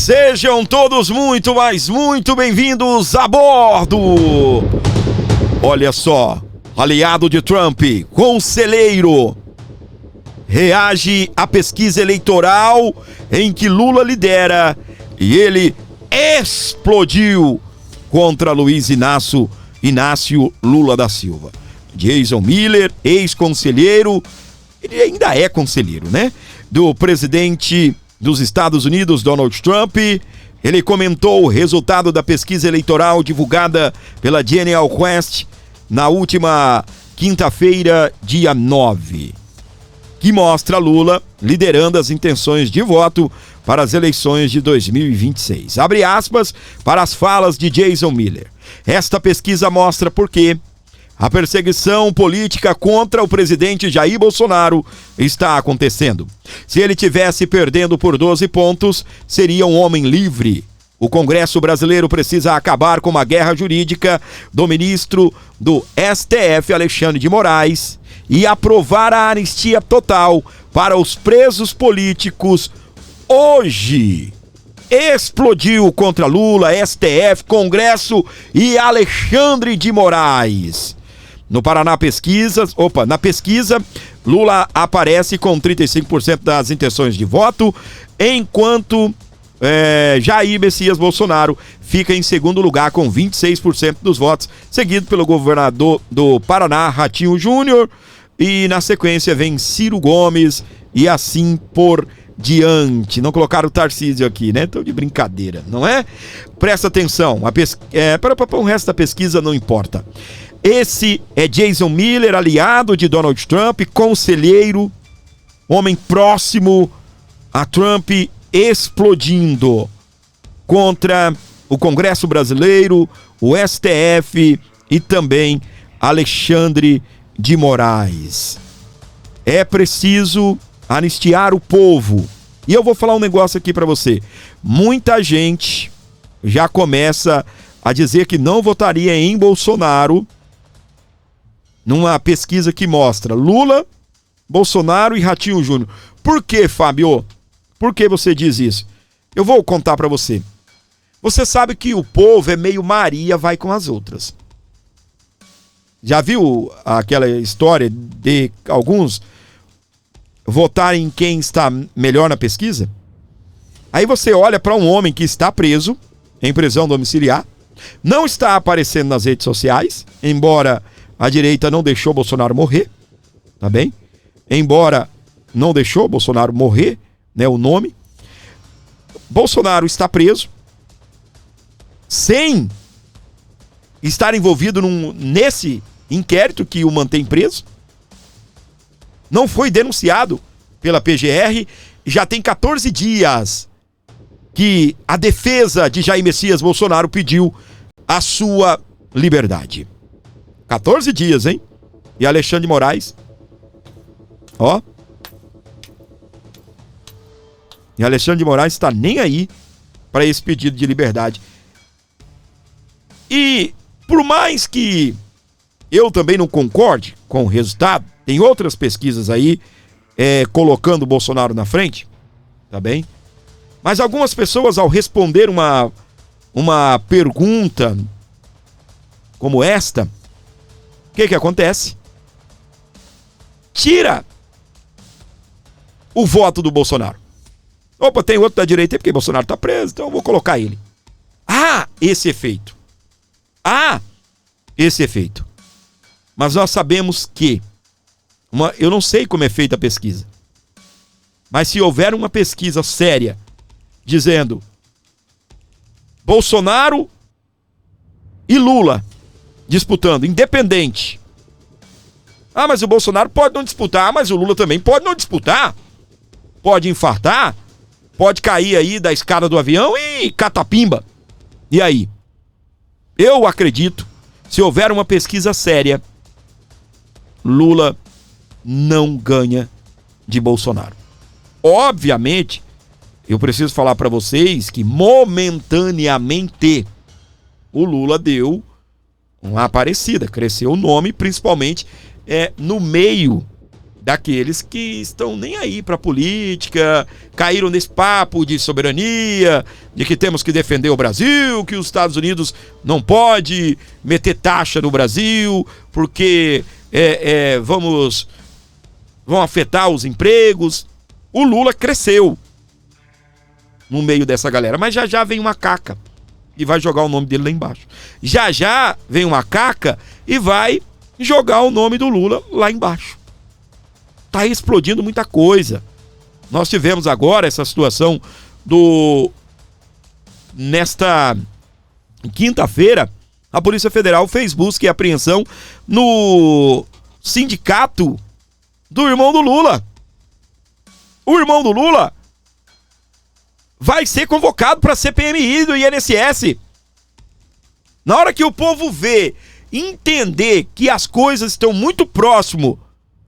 Sejam todos muito, mas muito bem-vindos a bordo. Olha só, aliado de Trump, conselheiro, reage à pesquisa eleitoral em que Lula lidera e ele explodiu contra Luiz Inácio Lula da Silva. Jason Miller, ex-conselheiro, ele ainda é conselheiro, né? Do presidente dos Estados Unidos, Donald Trump. Ele comentou o resultado da pesquisa eleitoral divulgada pela Genial Quest na última quinta-feira, dia 9, que mostra Lula liderando as intenções de voto para as eleições de 2026. Abre aspas para as falas de Jason Miller. Esta pesquisa mostra por que a perseguição política contra o presidente Jair Bolsonaro está acontecendo. Se ele tivesse perdendo por 12 pontos, seria um homem livre. O Congresso brasileiro precisa acabar com uma guerra jurídica do ministro do STF, Alexandre de Moraes, e aprovar a anistia total para os presos políticos hoje. Explodiu contra Lula, STF, Congresso e Alexandre de Moraes. No Paraná na pesquisa, Lula aparece com 35% das intenções de voto, enquanto Jair Messias Bolsonaro fica em segundo lugar com 26% dos votos, seguido pelo governador do Paraná, Ratinho Júnior, e na sequência vem Ciro Gomes e assim por diante. Não colocaram o Tarcísio aqui, né? Então de brincadeira, não é? Presta atenção, para o resto da pesquisa não importa. Esse é Jason Miller, aliado de Donald Trump, conselheiro, homem próximo a Trump, explodindo contra o Congresso brasileiro, o STF e também Alexandre de Moraes. É preciso anistiar o povo. E eu vou falar um negócio aqui para você. Muita gente já começa a dizer que não votaria em Bolsonaro numa pesquisa que mostra Lula, Bolsonaro e Ratinho Júnior. Por que, Fábio? Por que você diz isso? Eu vou contar para você. Você sabe que o povo é meio Maria vai com as outras. Já viu aquela história de alguns votarem em quem está melhor na pesquisa? Aí você olha para um homem que está preso, em prisão domiciliar, não está aparecendo nas redes sociais, embora a direita não deixou Bolsonaro morrer, tá bem? Embora não deixou Bolsonaro morrer, né, o nome. Bolsonaro está preso, sem estar envolvido nesse inquérito que o mantém preso. Não foi denunciado pela PGR, já tem 14 dias que a defesa de Jair Messias Bolsonaro pediu a sua liberdade. 14 dias, hein? E Alexandre de Moraes, ó. E Alexandre de Moraes está nem aí para esse pedido de liberdade. E por mais que eu também não concorde com o resultado, tem outras pesquisas aí colocando o Bolsonaro na frente, tá bem? Mas algumas pessoas, ao responder uma pergunta como esta, o que acontece? Tira o voto do Bolsonaro. Opa, tem outro da direita aí porque Bolsonaro tá preso, então eu vou colocar ele. Esse efeito. Esse efeito. Mas nós sabemos que, eu não sei como é feita a pesquisa, mas se houver uma pesquisa séria dizendo Bolsonaro e Lula disputando, independente. Mas o Bolsonaro pode não disputar, mas o Lula também pode não disputar. Pode infartar, pode cair aí da escada do avião e catapimba. E aí? Eu acredito, se houver uma pesquisa séria, Lula não ganha de Bolsonaro. Obviamente, eu preciso falar para vocês que momentaneamente o Lula deu uma aparecida, cresceu o nome, principalmente no meio daqueles que estão nem aí para política, caíram nesse papo de soberania, de que temos que defender o Brasil, que os Estados Unidos não pode meter taxa no Brasil, porque vão afetar os empregos. O Lula cresceu no meio dessa galera, mas já já vem uma caca e vai jogar o nome dele lá embaixo. Já já vem uma caca e vai jogar o nome do Lula lá embaixo. Tá explodindo muita coisa. Nós tivemos agora essa situação nesta quinta-feira, a Polícia Federal fez busca e apreensão no sindicato do irmão do Lula. O irmão do Lula vai ser convocado para a CPMI do INSS. Na hora que o povo vê, entender que as coisas estão muito próximo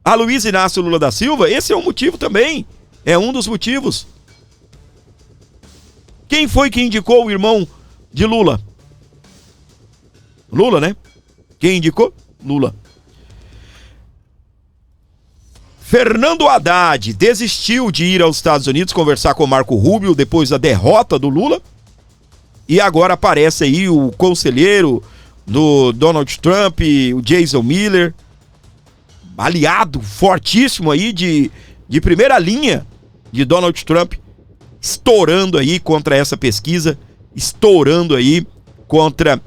a Luiz Inácio Lula da Silva, esse é um motivo também. É um dos motivos. Quem foi que indicou o irmão de Lula? Lula, né? Quem indicou? Lula. Fernando Haddad desistiu de ir aos Estados Unidos conversar com Marco Rubio depois da derrota do Lula. E agora aparece aí o conselheiro do Donald Trump, o Jason Miller, aliado fortíssimo aí de primeira linha de Donald Trump, estourando aí contra essa pesquisa, estourando aí contra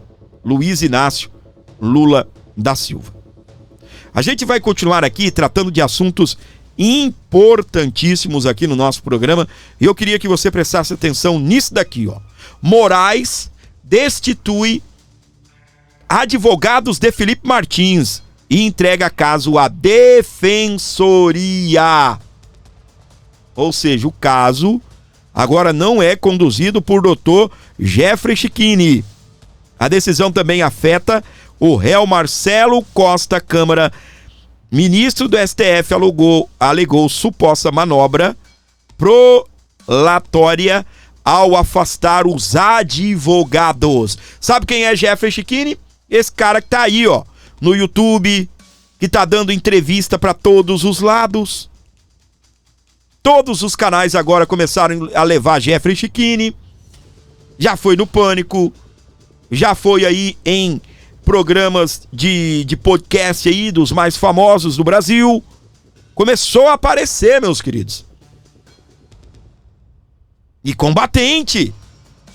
Luiz Inácio Lula da Silva. A gente vai continuar aqui tratando de assuntos importantíssimos aqui no nosso programa, e eu queria que você prestasse atenção nisso daqui, ó. Moraes destitui advogados de Felipe Martins e entrega caso à defensoria. Ou seja, o caso agora não é conduzido por Dr. Jeffrey Schiquini. A decisão também afeta o réu Marcelo Costa Câmara. Ministro do STF alegou suposta manobra prolatória ao afastar os advogados. Sabe quem é Jeffrey Schiquini? Esse cara que tá aí, ó, no YouTube, que tá dando entrevista para todos os lados. Todos os canais agora começaram a levar Jeffrey Schiquini. Já foi no Pânico, já foi aí em programas de podcast aí dos mais famosos do Brasil. Começou a aparecer, meus queridos. E combatente.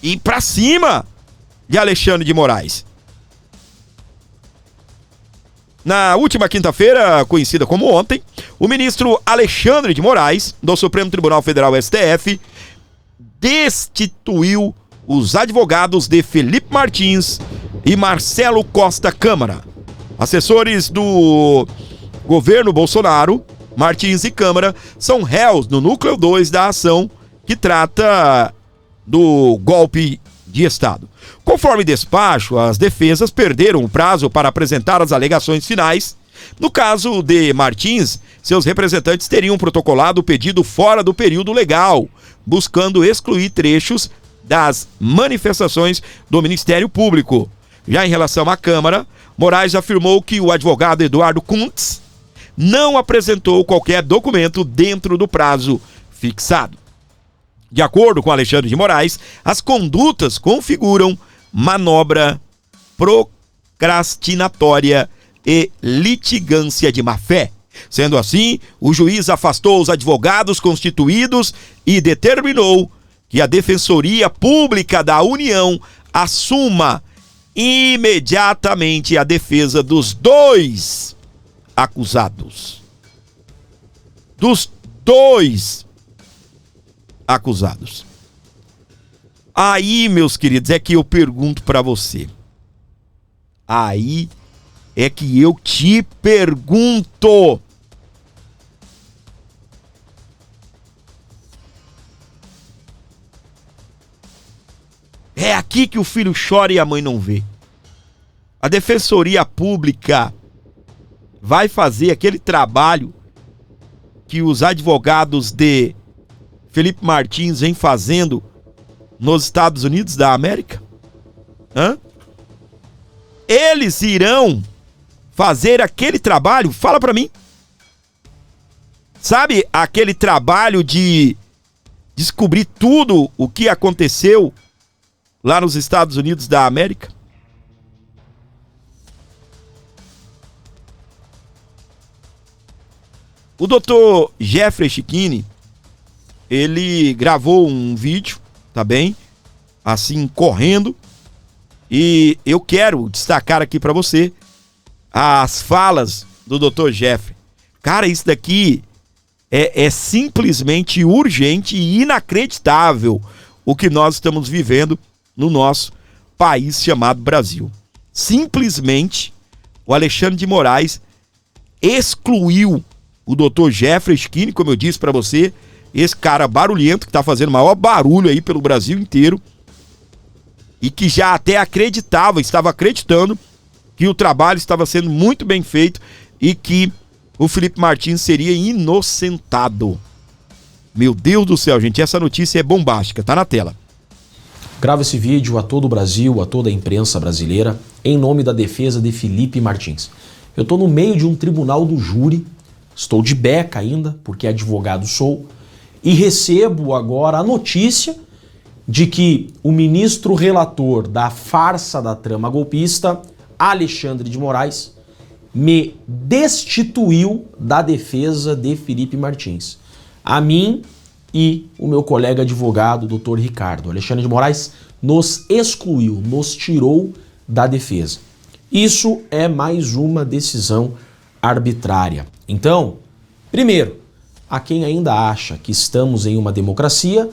E pra cima de Alexandre de Moraes. Na última quinta-feira, conhecida como ontem, o ministro Alexandre de Moraes, do Supremo Tribunal Federal STF, destituiu os advogados de Felipe Martins e Marcelo Costa Câmara. Assessores do governo Bolsonaro, Martins e Câmara, são réus no núcleo 2 da ação que trata do golpe de Estado. Conforme despacho, as defesas perderam o prazo para apresentar as alegações finais. No caso de Martins, seus representantes teriam protocolado o pedido fora do período legal, buscando excluir trechos das manifestações do Ministério Público. Já em relação à Câmara, Moraes afirmou que o advogado Eduardo Kuntz não apresentou qualquer documento dentro do prazo fixado. De acordo com Alexandre de Moraes, as condutas configuram manobra procrastinatória e litigância de má-fé. Sendo assim, o juiz afastou os advogados constituídos e determinou que a Defensoria Pública da União assuma imediatamente a defesa dos dois acusados. Dos dois acusados. Aí, meus queridos, é que eu pergunto pra você. Aí é que eu te pergunto. É aqui que o filho chora e a mãe não vê. A Defensoria Pública vai fazer aquele trabalho que os advogados de Felipe Martins vem fazendo nos Estados Unidos da América? Eles irão fazer aquele trabalho? Fala pra mim. Sabe aquele trabalho de descobrir tudo o que aconteceu lá nos Estados Unidos da América? O Dr. Jeffrey Schickini, ele gravou um vídeo, tá bem? Assim, correndo. E eu quero destacar aqui para você as falas do Dr. Jeffrey. Cara, isso daqui é simplesmente urgente e inacreditável o que nós estamos vivendo no nosso país chamado Brasil. Simplesmente, o Alexandre de Moraes excluiu o Dr. Jeffrey Schickini, como eu disse para você, esse cara barulhento que tá fazendo o maior barulho aí pelo Brasil inteiro e que já até estava acreditando que o trabalho estava sendo muito bem feito e que o Felipe Martins seria inocentado. Meu Deus do céu, gente, essa notícia é bombástica, tá na tela. Gravo esse vídeo a todo o Brasil, a toda a imprensa brasileira, em nome da defesa de Felipe Martins. Eu estou no meio de um tribunal do júri, estou de beca ainda, porque advogado sou, e recebo agora a notícia de que o ministro relator da farsa da trama golpista, Alexandre de Moraes, me destituiu da defesa de Felipe Martins. A mim e o meu colega advogado, Dr. Ricardo. Alexandre de Moraes nos excluiu, nos tirou da defesa. Isso é mais uma decisão arbitrária. Então, primeiro, a quem ainda acha que estamos em uma democracia,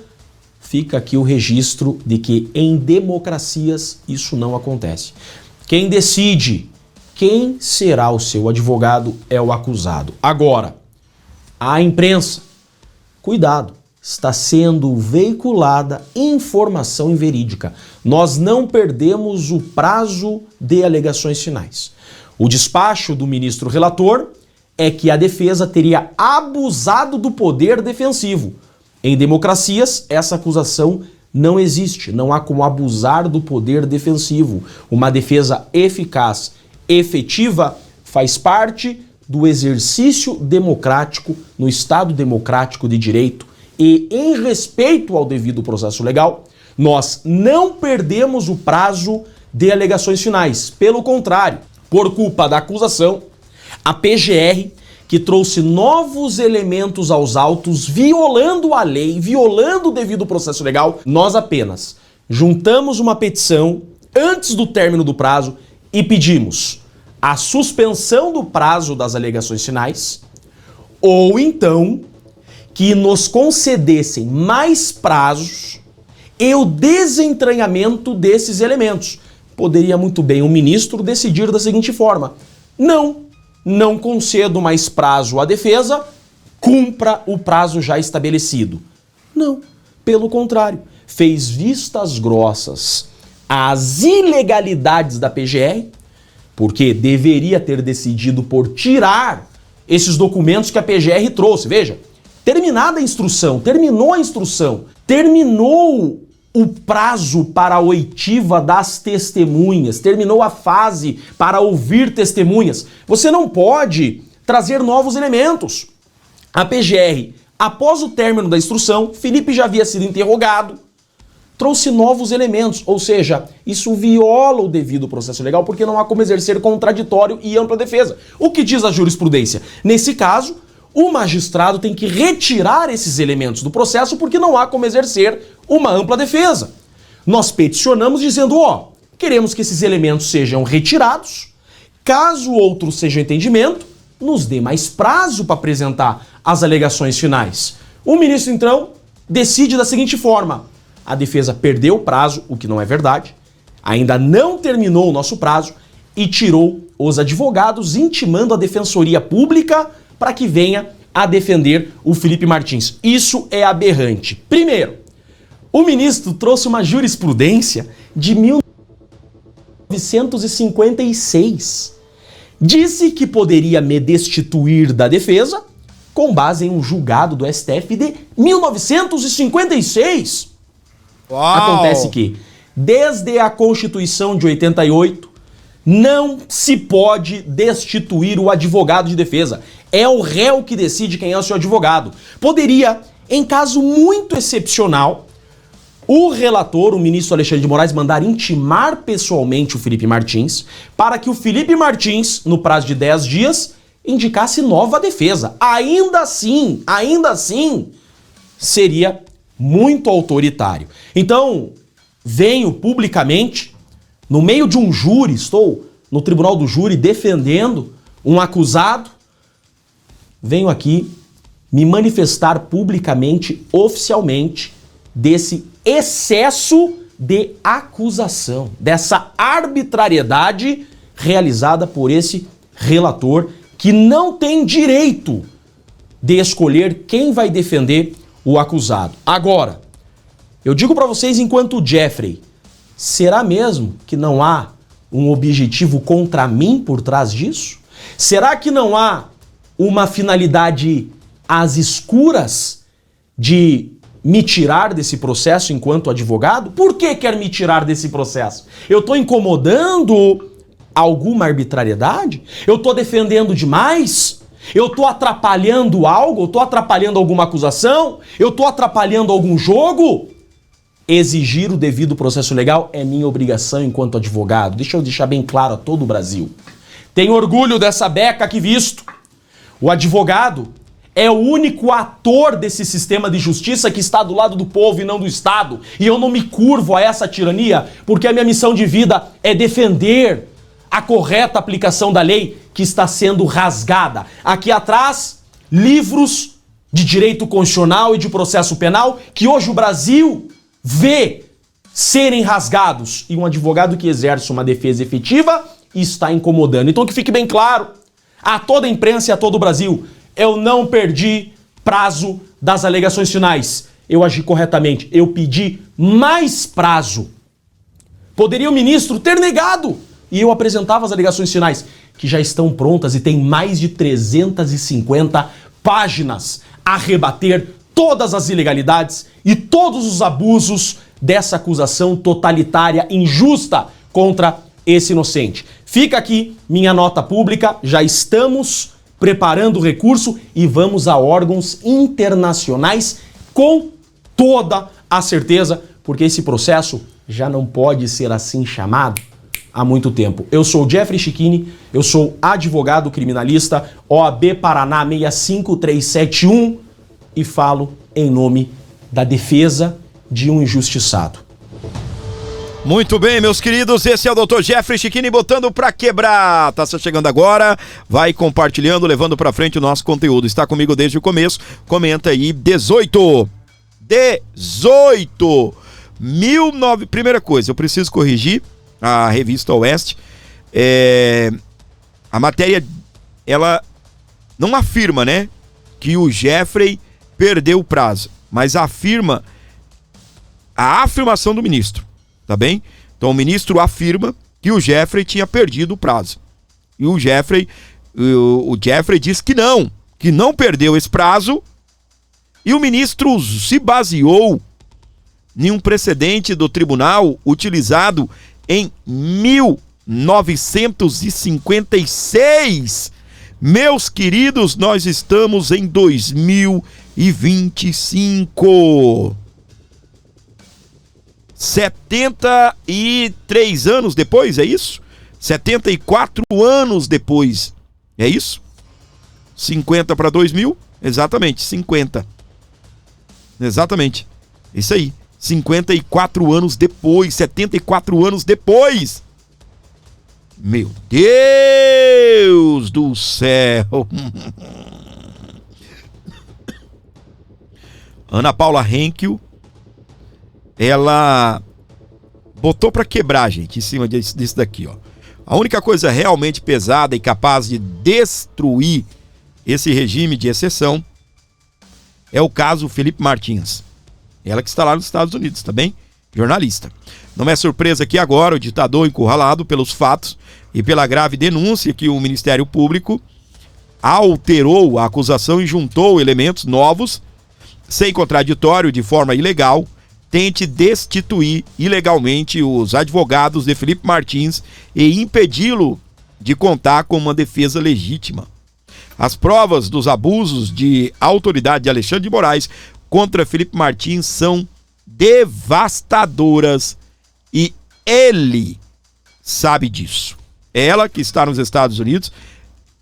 fica aqui o registro de que em democracias isso não acontece. Quem decide quem será o seu advogado é o acusado. Agora, a imprensa, cuidado, está sendo veiculada informação inverídica. Nós não perdemos o prazo de alegações finais. O despacho do ministro relator é que a defesa teria abusado do poder defensivo. Em democracias, essa acusação não existe. Não há como abusar do poder defensivo. Uma defesa eficaz, efetiva, faz parte do exercício democrático no Estado democrático de direito. E em respeito ao devido processo legal, nós não perdemos o prazo de alegações finais. Pelo contrário, por culpa da acusação, a PGR, que trouxe novos elementos aos autos, violando a lei, violando o devido processo legal, nós apenas juntamos uma petição antes do término do prazo e pedimos a suspensão do prazo das alegações finais, ou então que nos concedessem mais prazos e o desentranhamento desses elementos. Poderia muito bem o ministro decidir da seguinte forma: não concedo mais prazo à defesa, cumpra o prazo já estabelecido. Não, pelo contrário, fez vistas grossas às ilegalidades da PGR, porque deveria ter decidido por tirar esses documentos que a PGR trouxe. Veja, terminada a instrução, terminou a instrução, terminou o prazo para a oitiva das testemunhas, terminou a fase para ouvir testemunhas. Você não pode trazer novos elementos. A PGR, após o término da instrução, Felipe já havia sido interrogado, trouxe novos elementos, ou seja, isso viola o devido processo legal porque não há como exercer contraditório e ampla defesa. O que diz a jurisprudência? Nesse caso, o magistrado tem que retirar esses elementos do processo porque não há como exercer uma ampla defesa. Nós peticionamos dizendo, queremos que esses elementos sejam retirados, caso outro seja entendimento, nos dê mais prazo para apresentar as alegações finais. O ministro, então, decide da seguinte forma: a defesa perdeu o prazo, o que não é verdade, ainda não terminou o nosso prazo e tirou os advogados, intimando a Defensoria Pública para que venha a defender o Felipe Martins. Isso é aberrante. Primeiro, o ministro trouxe uma jurisprudência de 1956. Disse que poderia me destituir da defesa com base em um julgado do STF de 1956. Uau. Acontece que, desde a Constituição de 88, não se pode destituir o advogado de defesa. É o réu que decide quem é o seu advogado. Poderia, em caso muito excepcional, o relator, o ministro Alexandre de Moraes, mandar intimar pessoalmente o Felipe Martins para que o Felipe Martins, no prazo de 10 dias, indicasse nova defesa. Ainda assim, seria muito autoritário. Então, venho publicamente, no meio de um júri, estou no tribunal do júri defendendo um acusado, venho aqui me manifestar publicamente, oficialmente, desse excesso de acusação, dessa arbitrariedade realizada por esse relator que não tem direito de escolher quem vai defender o acusado. Agora, eu digo para vocês enquanto Jeffrey, será mesmo que não há um objetivo contra mim por trás disso? Será que não há uma finalidade às escuras de me tirar desse processo enquanto advogado? Por que quer me tirar desse processo? Eu estou incomodando alguma arbitrariedade? Eu estou defendendo demais? Eu estou atrapalhando algo? Eu estou atrapalhando alguma acusação? Eu estou atrapalhando algum jogo? Exigir o devido processo legal é minha obrigação enquanto advogado. Deixa eu deixar bem claro a todo o Brasil. Tenho orgulho dessa beca aqui visto. O advogado é o único ator desse sistema de justiça que está do lado do povo e não do Estado. E eu não me curvo a essa tirania, porque a minha missão de vida é defender a correta aplicação da lei que está sendo rasgada. Aqui atrás, livros de direito constitucional e de processo penal que hoje o Brasil vê serem rasgados. E um advogado que exerce uma defesa efetiva está incomodando. Então que fique bem claro a toda a imprensa e a todo o Brasil, eu não perdi prazo das alegações finais. Eu agi corretamente. Eu pedi mais prazo. Poderia o ministro ter negado. E eu apresentava as alegações finais, que já estão prontas e tem mais de 350 páginas a rebater todas as ilegalidades e todos os abusos dessa acusação totalitária, injusta contra esse inocente. Fica aqui minha nota pública, já estamos preparando o recurso e vamos a órgãos internacionais com toda a certeza, porque esse processo já não pode ser assim chamado há muito tempo. Eu sou Jeffrey Chiquini, eu sou advogado criminalista, OAB Paraná 65371 e falo em nome da defesa de um injustiçado. Muito bem, meus queridos, esse é o Dr. Jeffrey Chiquini botando pra quebrar. Tá chegando agora, vai compartilhando, levando pra frente o nosso conteúdo. Está comigo desde o começo, comenta aí, 18. Primeira coisa, eu preciso corrigir a revista Oeste. A matéria, ela não afirma, né, que o Jeffrey perdeu o prazo, mas afirma a afirmação do ministro. Tá bem? Então o ministro afirma que o Jeffrey tinha perdido o prazo. E o Jeffrey diz que não perdeu esse prazo. E o ministro se baseou em um precedente do tribunal utilizado em 1956. Meus queridos, nós estamos em 2025. 73 anos depois, é isso? 74 anos depois, é isso? 50 para 2000? Exatamente, 50. Exatamente, isso aí. 54 anos depois, 74 anos depois. Meu Deus do céu. Ana Paula Henkel, ela botou pra quebrar, gente, em cima disso daqui, ó. A única coisa realmente pesada e capaz de destruir esse regime de exceção é o caso Felipe Martins. Ela que está lá nos Estados Unidos, tá bem? Jornalista. Não é surpresa que agora o ditador, encurralado pelos fatos e pela grave denúncia que o Ministério Público alterou a acusação e juntou elementos novos, sem contraditório, de forma ilegal, tente destituir ilegalmente os advogados de Felipe Martins e impedi-lo de contar com uma defesa legítima. As provas dos abusos de autoridade de Alexandre de Moraes contra Felipe Martins são devastadoras e ele sabe disso. Ela, que está nos Estados Unidos,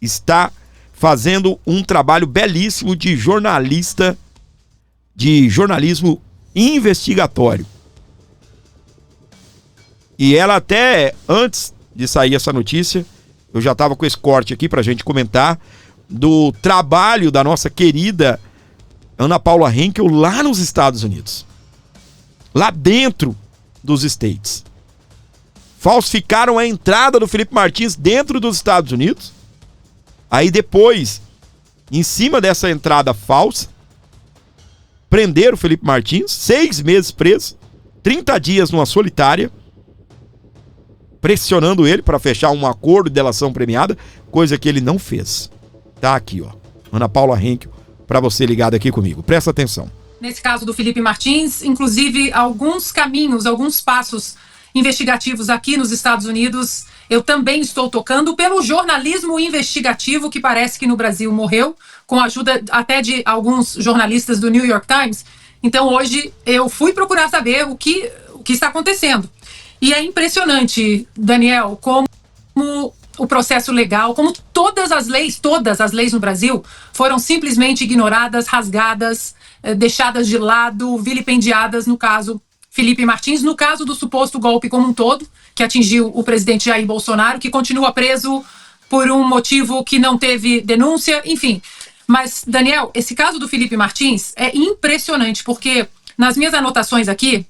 está fazendo um trabalho belíssimo de jornalismo investigatório. E ela até, antes de sair essa notícia, eu já estava com esse corte aqui pra gente comentar, do trabalho da nossa querida Ana Paula Henkel lá nos Estados Unidos. Lá dentro dos States. Falsificaram a entrada do Felipe Martins dentro dos Estados Unidos. Aí depois, em cima dessa entrada falsa, prenderam o Felipe Martins, 6 meses preso, 30 dias numa solitária, pressionando ele para fechar um acordo de delação premiada, coisa que ele não fez. Tá aqui, ó. Ana Paula Henkel, para você ligado aqui comigo. Presta atenção. Nesse caso do Felipe Martins, inclusive alguns caminhos, alguns passos investigativos aqui nos Estados Unidos, eu também estou tocando pelo jornalismo investigativo que parece que no Brasil morreu, com a ajuda até de alguns jornalistas do New York Times. Então hoje eu fui procurar saber o que está acontecendo. E é impressionante, Daniel, como o processo legal, como todas as leis no Brasil foram simplesmente ignoradas, rasgadas, deixadas de lado, vilipendiadas no caso Felipe Martins, no caso do suposto golpe como um todo, que atingiu o presidente Jair Bolsonaro, que continua preso por um motivo que não teve denúncia, enfim. Mas, Daniel, esse caso do Felipe Martins é impressionante, porque nas minhas anotações aqui,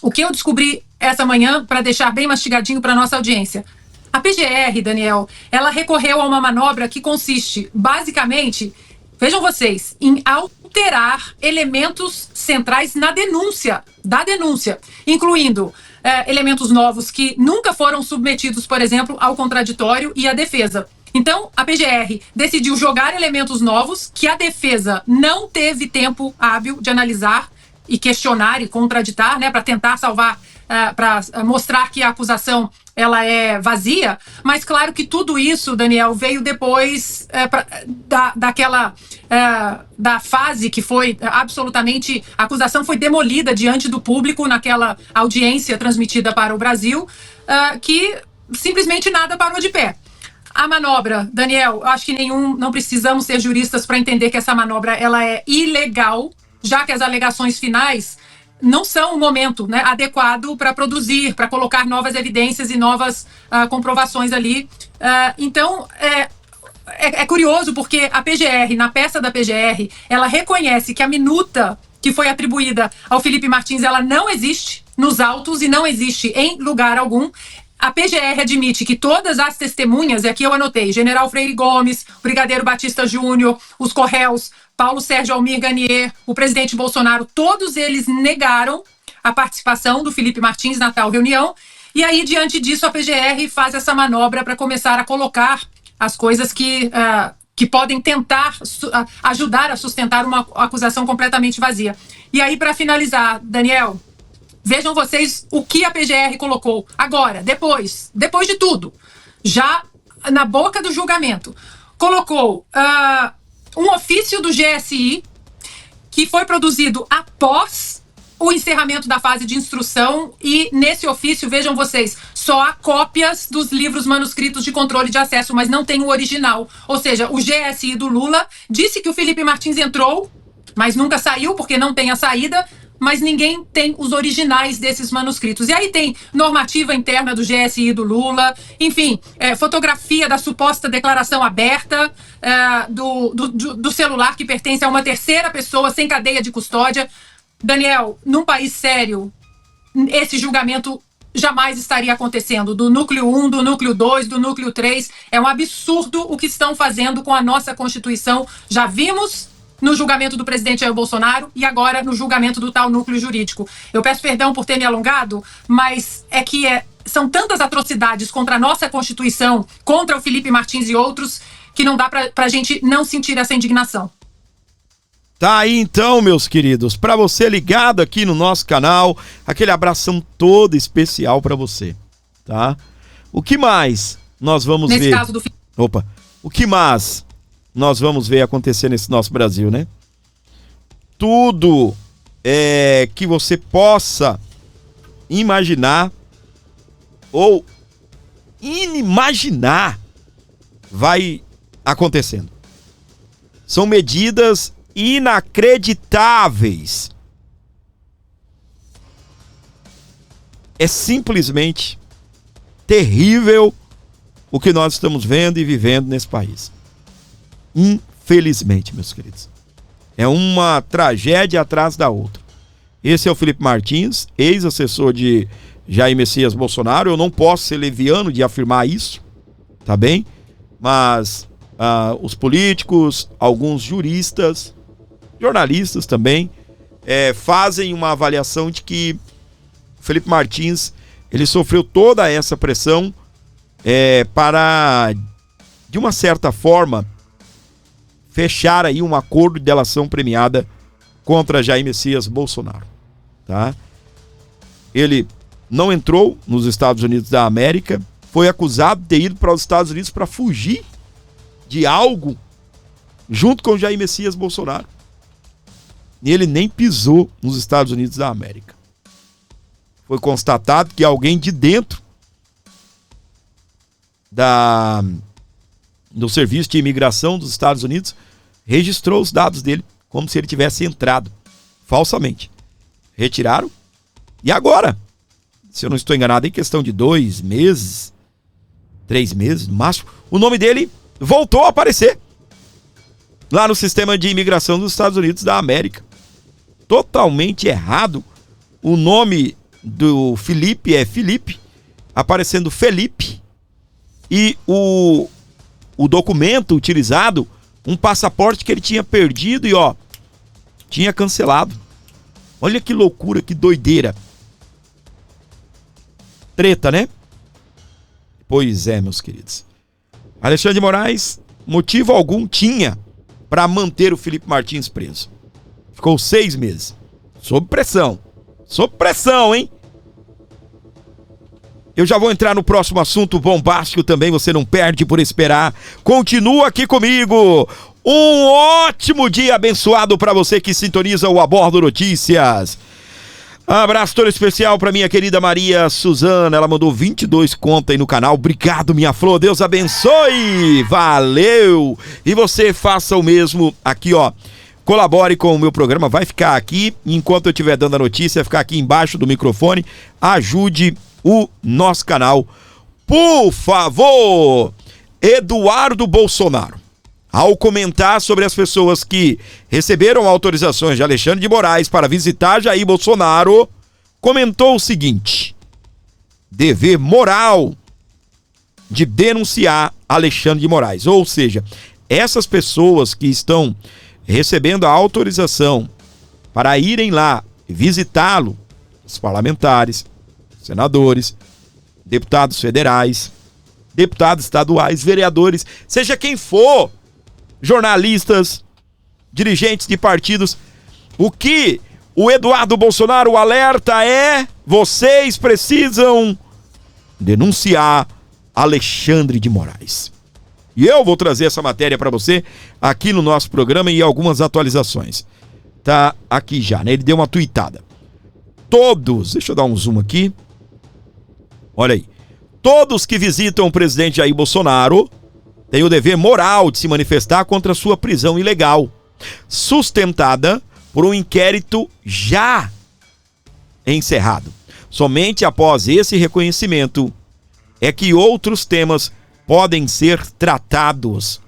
o que eu descobri essa manhã, para deixar bem mastigadinho para nossa audiência, a PGR, Daniel, ela recorreu a uma manobra que consiste, basicamente, vejam vocês, em alterar elementos centrais da denúncia, incluindo elementos novos que nunca foram submetidos, por exemplo, ao contraditório e à defesa. Então, a PGR decidiu jogar elementos novos que a defesa não teve tempo hábil de analisar e questionar e contraditar, né, para tentar salvar, para mostrar que a acusação ela é vazia, mas claro que tudo isso, Daniel, veio depois da fase que foi absolutamente, a acusação foi demolida diante do público naquela audiência transmitida para o Brasil, que simplesmente nada parou de pé. A manobra, Daniel, acho que não precisamos ser juristas para entender que essa manobra ela é ilegal, já que as alegações finais não são o momento, né, adequado para produzir, para colocar novas evidências e novas comprovações ali. Então, é curioso porque a PGR, na peça da PGR, ela reconhece que a minuta que foi atribuída ao Felipe Martins, ela não existe nos autos e não existe em lugar algum. A PGR admite que todas as testemunhas, e aqui eu anotei, General Freire Gomes, Brigadeiro Batista Júnior, os Correios, Paulo Sérgio Almir Ganier, o presidente Bolsonaro, todos eles negaram a participação do Felipe Martins na tal reunião. E aí, diante disso, a PGR faz essa manobra para começar a colocar as coisas que podem tentar ajudar a sustentar uma acusação completamente vazia. E aí, para finalizar, Daniel, vejam vocês o que a PGR colocou agora, depois de tudo, já na boca do julgamento. Colocou um ofício do GSI que foi produzido após o encerramento da fase de instrução e nesse ofício, vejam vocês, só há cópias dos livros manuscritos de controle de acesso, mas não tem o original. Ou seja, o GSI do Lula disse que o Felipe Martins entrou, mas nunca saiu porque não tem a saída, mas ninguém tem os originais desses manuscritos. E aí tem normativa interna do GSI do Lula, enfim, fotografia da suposta declaração aberta do celular que pertence a uma terceira pessoa sem cadeia de custódia. Daniel, num país sério, esse julgamento jamais estaria acontecendo. Do núcleo 1, do núcleo 2, do núcleo 3. É um absurdo o que estão fazendo com a nossa Constituição. Já vimos no julgamento do presidente Jair Bolsonaro e agora no julgamento do tal núcleo jurídico. Eu peço perdão por ter me alongado, mas são tantas atrocidades contra a nossa Constituição, contra o Felipe Martins e outros, que não dá pra gente não sentir essa indignação. Tá aí então, meus queridos, pra você ligado aqui no nosso canal, aquele abração todo especial pra você, tá? O que mais nós vamos ver? Nesse caso do... O que mais nós vamos ver acontecer nesse nosso Brasil, né? Tudo que você possa imaginar ou inimaginar vai acontecendo. São medidas inacreditáveis. É simplesmente terrível o que nós estamos vendo e vivendo nesse país. Infelizmente, meus queridos. É uma tragédia atrás da outra. Esse é o Felipe Martins, ex-assessor de Jair Messias Bolsonaro. Eu não posso ser leviano de afirmar isso, tá bem? Mas os políticos, alguns juristas, jornalistas também, fazem uma avaliação de que Felipe Martins, ele sofreu toda essa pressão para, de uma certa forma, fechar aí um acordo de delação premiada contra Jair Messias Bolsonaro, tá? Ele não entrou nos Estados Unidos da América, foi acusado de ter ido para os Estados Unidos para fugir de algo junto com Jair Messias Bolsonaro. E ele nem pisou nos Estados Unidos da América. Foi constatado que alguém de dentro do Serviço de Imigração dos Estados Unidos registrou os dados dele, como se ele tivesse entrado falsamente. Retiraram. E agora, se eu não estou enganado, em questão de 2 meses, 3 meses no máximo, o nome dele voltou a aparecer lá no sistema de imigração dos Estados Unidos da América. Totalmente errado. O nome do Felipe é Felipe, aparecendo Felipe, e o documento utilizado, um passaporte que ele tinha perdido e tinha cancelado. Olha que loucura, que doideira. Treta, né? Pois é, meus queridos. Alexandre de Moraes, motivo algum tinha para manter o Felipe Martins preso. Ficou 6 meses. Sob pressão. Sob pressão, hein? Eu já vou entrar no próximo assunto bombástico também, você não perde por esperar. Continua aqui comigo. Um ótimo dia abençoado para você que sintoniza o Abordo Notícias. Abraço todo especial para minha querida Maria Suzana, ela mandou 22 conto aí no canal. Obrigado, minha flor, Deus abençoe. Valeu. E você faça o mesmo aqui, colabore com o meu programa, vai ficar aqui, enquanto eu estiver dando a notícia, ficar aqui embaixo do microfone, ajude o nosso canal, por favor. Eduardo Bolsonaro, ao comentar sobre as pessoas que receberam autorizações de Alexandre de Moraes para visitar Jair Bolsonaro, comentou o seguinte: dever moral de denunciar Alexandre de Moraes, ou seja, essas pessoas que estão recebendo a autorização para irem lá visitá-lo, os parlamentares, senadores, deputados federais, deputados estaduais, vereadores, seja quem for, jornalistas, dirigentes de partidos, o que o Eduardo Bolsonaro alerta é: vocês precisam denunciar Alexandre de Moraes. E eu vou trazer essa matéria para você aqui no nosso programa e algumas atualizações. Tá aqui já, né? Ele deu uma tuitada. Todos, deixa eu dar um zoom aqui. Olha aí. Todos que visitam o presidente Jair Bolsonaro têm o dever moral de se manifestar contra a sua prisão ilegal, sustentada por um inquérito já encerrado. Somente após esse reconhecimento é que outros temas podem ser tratados.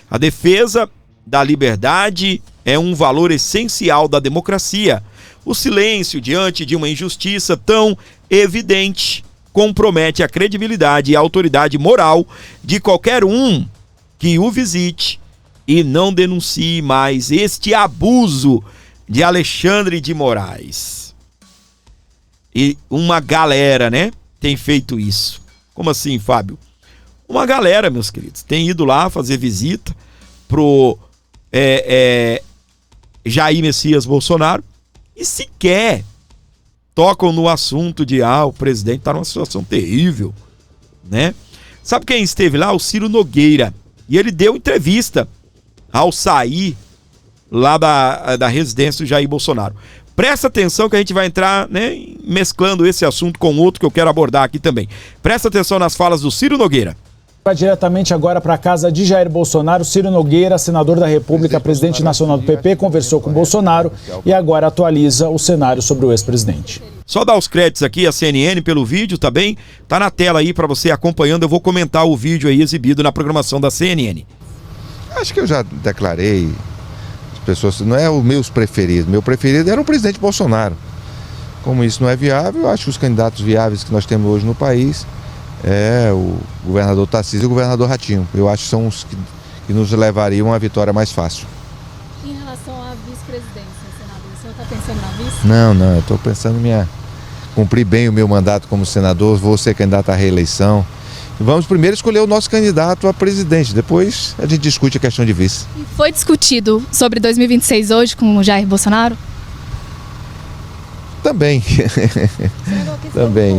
A defesa da liberdade é um valor essencial da democracia. O silêncio diante de uma injustiça tão evidente compromete a credibilidade e a autoridade moral de qualquer um que o visite e não denuncie mais este abuso de Alexandre de Moraes. E uma galera, né, tem feito isso. Como assim, Fábio? Uma galera, meus queridos, tem ido lá fazer visita pro Jair Messias Bolsonaro e sequer tocam no assunto de o presidente está numa situação terrível, né? Sabe quem esteve lá? O Ciro Nogueira. E ele deu entrevista ao sair lá da residência do Jair Bolsonaro. Presta atenção que a gente vai entrar, né, mesclando esse assunto com outro que eu quero abordar aqui também. Presta atenção nas falas do Ciro Nogueira. Vai diretamente agora para a casa de Jair Bolsonaro. Ciro Nogueira, senador da República, presidente nacional do PP, conversou com Bolsonaro e agora atualiza o cenário sobre o ex-presidente. Só dar os créditos aqui à CNN pelo vídeo, tá bem? Tá na tela aí para você acompanhando. Eu vou comentar o vídeo aí exibido na programação da CNN. Acho que eu já declarei. Pessoas, não é os meus preferidos. Meu preferido era o presidente Bolsonaro. Como isso não é viável, eu acho que os candidatos viáveis que nós temos hoje no país é o governador Tarcísio e o governador Ratinho. Eu acho que são os que nos levariam a uma vitória mais fácil. Em relação à vice-presidência, senador, o senhor está pensando na vice? Não, eu estou pensando em cumprir bem o meu mandato como senador, vou ser candidato à reeleição. Vamos primeiro escolher o nosso candidato a presidente, depois a gente discute a questão de vice. E foi discutido sobre 2026 hoje com o Jair Bolsonaro? Também. Também.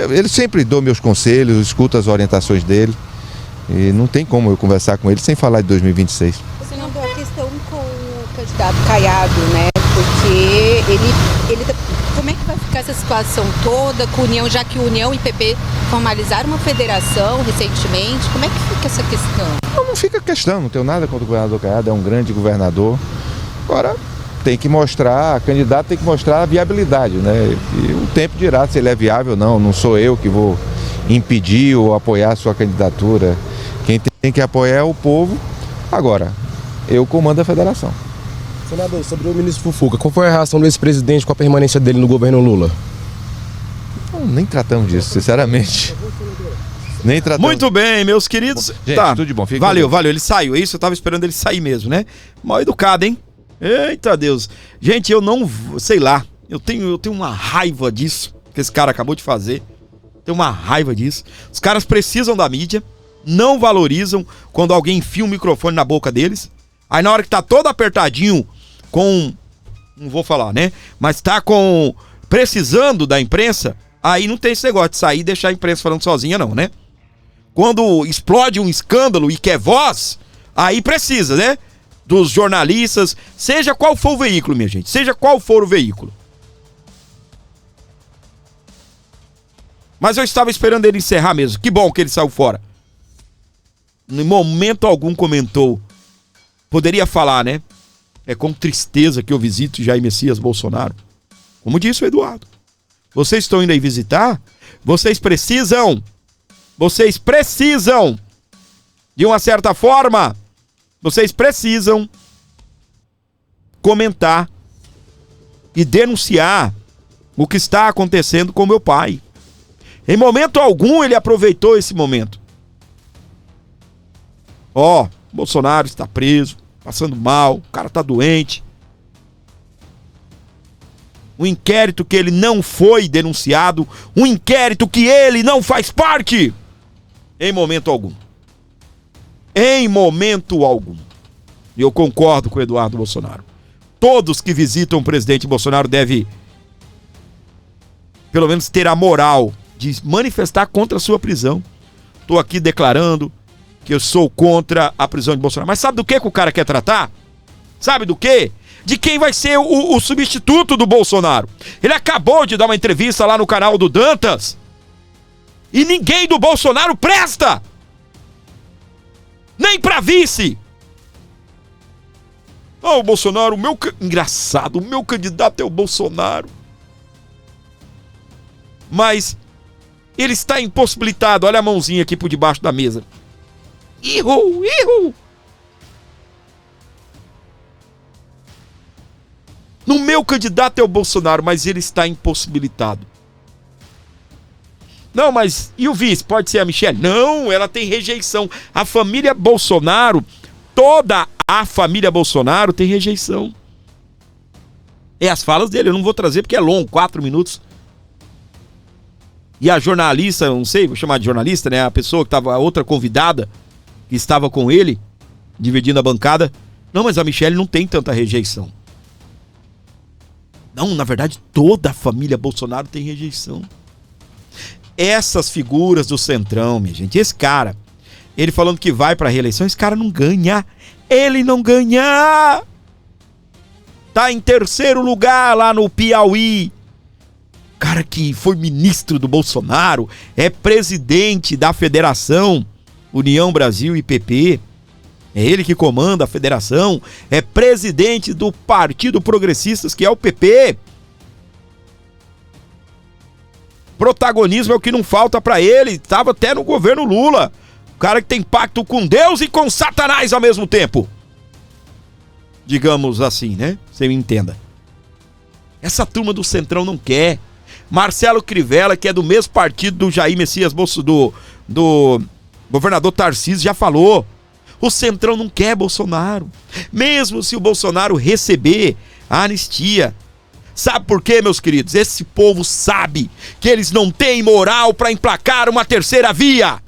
Ele sempre dou meus conselhos, escuto as orientações dele e não tem como eu conversar com ele sem falar de 2026. Senador, a questão com o candidato Caiado, né? Porque ele como é que vai ficar essa situação toda com a União, já que União e PP formalizaram uma federação recentemente? Como é que fica essa questão? Não fica questão, não tenho nada contra o governador Caiado, é um grande governador. Agora, tem que mostrar, candidato tem que mostrar a viabilidade, né? E o tempo dirá se ele é viável ou não. Não sou eu que vou impedir ou apoiar a sua candidatura. Quem tem que apoiar é o povo. Agora, eu comando a federação. Senador, sobre o ministro Fufuca, qual foi a reação do ex-presidente com a permanência dele no governo Lula? Não, nem tratamos disso, sinceramente. Nem tratamos. Muito bem, meus queridos. Gente, tá. tudo de bom. Fica Valeu, ele saiu. É isso, eu tava esperando ele sair mesmo, né? Mal educado, hein? Eita Deus. Gente, eu não, sei lá, eu tenho uma raiva disso que esse cara acabou de fazer. Tenho uma raiva disso. Os caras precisam da mídia, não valorizam quando alguém enfia um microfone na boca deles. Aí na hora que tá todo apertadinho não vou falar, né? Mas tá precisando da imprensa, aí não tem esse negócio de sair e deixar a imprensa falando sozinha não, né? Quando explode um escândalo e quer voz, aí precisa, né? Dos jornalistas, seja qual for o veículo, minha gente, seja qual for o veículo. Mas eu estava esperando ele encerrar mesmo, que bom que ele saiu fora. Em momento algum comentou, poderia falar, né? É com tristeza que eu visito Jair Messias Bolsonaro. Como disse o Eduardo. Vocês estão indo aí visitar? Vocês precisam, de uma certa forma, vocês precisam comentar e denunciar o que está acontecendo com meu pai. Em momento algum ele aproveitou esse momento. Bolsonaro está preso, passando mal, o cara está doente. Um inquérito que ele não foi denunciado, um inquérito que ele não faz parte. Em momento algum. Em momento algum. E eu concordo com o Eduardo Bolsonaro. Todos que visitam o presidente Bolsonaro devem, pelo menos, ter a moral de manifestar contra a sua prisão. Estou aqui declarando que eu sou contra a prisão de Bolsonaro. Mas sabe do que o cara quer tratar? Sabe do quê? De quem vai ser o substituto do Bolsonaro. Ele acabou de dar uma entrevista lá no canal do Dantas. E ninguém do Bolsonaro presta. Nem pra vice. O Bolsonaro, engraçado, o meu candidato é o Bolsonaro. Mas ele está impossibilitado. Olha a mãozinha aqui por debaixo da mesa. Ihu. No meu candidato é o Bolsonaro, mas ele está impossibilitado. Não, mas e o vice? Pode ser a Michelle? Não, ela tem rejeição. A família Bolsonaro, toda a família Bolsonaro tem rejeição. É as falas dele, eu não vou trazer porque é longo, 4 minutos. E a jornalista, não sei, vou chamar de jornalista, né? A pessoa que estava, a outra convidada que estava com ele, dividindo a bancada. Não, mas a Michelle não tem tanta rejeição. Não, na verdade, toda a família Bolsonaro tem rejeição. Essas figuras do Centrão, minha gente, esse cara, ele falando que vai pra reeleição, esse cara não ganha. Ele não ganha. Tá em terceiro lugar lá no Piauí. Cara que foi ministro do Bolsonaro, é presidente da Federação União Brasil e PP. É ele que comanda a federação, é presidente do Partido Progressistas, que é o PP. Protagonismo é o que não falta pra ele, estava até no governo Lula. O cara que tem pacto com Deus e com Satanás ao mesmo tempo. Digamos assim, né? Você me entenda. Essa turma do Centrão não quer. Marcelo Crivella, que é do mesmo partido do Jair Messias Bolsonaro, do governador Tarcísio, já falou. O Centrão não quer Bolsonaro. Mesmo se o Bolsonaro receber a anistia. Sabe por quê, meus queridos? Esse povo sabe que eles não têm moral para emplacar uma terceira via.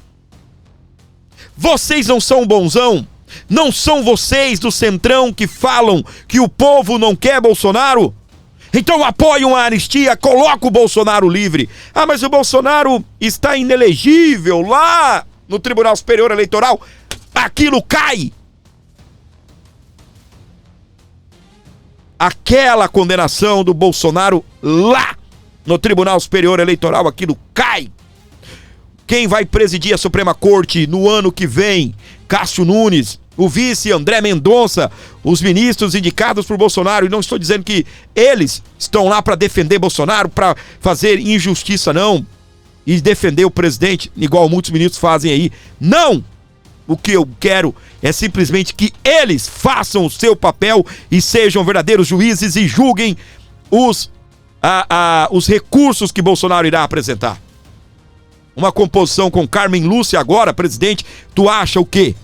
Vocês não são bonzão? Não são vocês do Centrão que falam que o povo não quer Bolsonaro? Então apoiam a anistia, coloca o Bolsonaro livre. Ah, mas o Bolsonaro está inelegível lá no Tribunal Superior Eleitoral. Aquilo cai. Aquela condenação do Bolsonaro lá no Tribunal Superior Eleitoral, aquilo cai. Quem vai presidir a Suprema Corte no ano que vem? Cássio Nunes, o vice André Mendonça, os ministros indicados por Bolsonaro. E não estou dizendo que eles estão lá para defender Bolsonaro, para fazer injustiça, não. E defender o presidente, igual muitos ministros fazem aí. Não! O que eu quero é simplesmente que eles façam o seu papel e sejam verdadeiros juízes e julguem os recursos que Bolsonaro irá apresentar. Uma composição com Carmen Lúcia agora, presidente, tu acha o quê?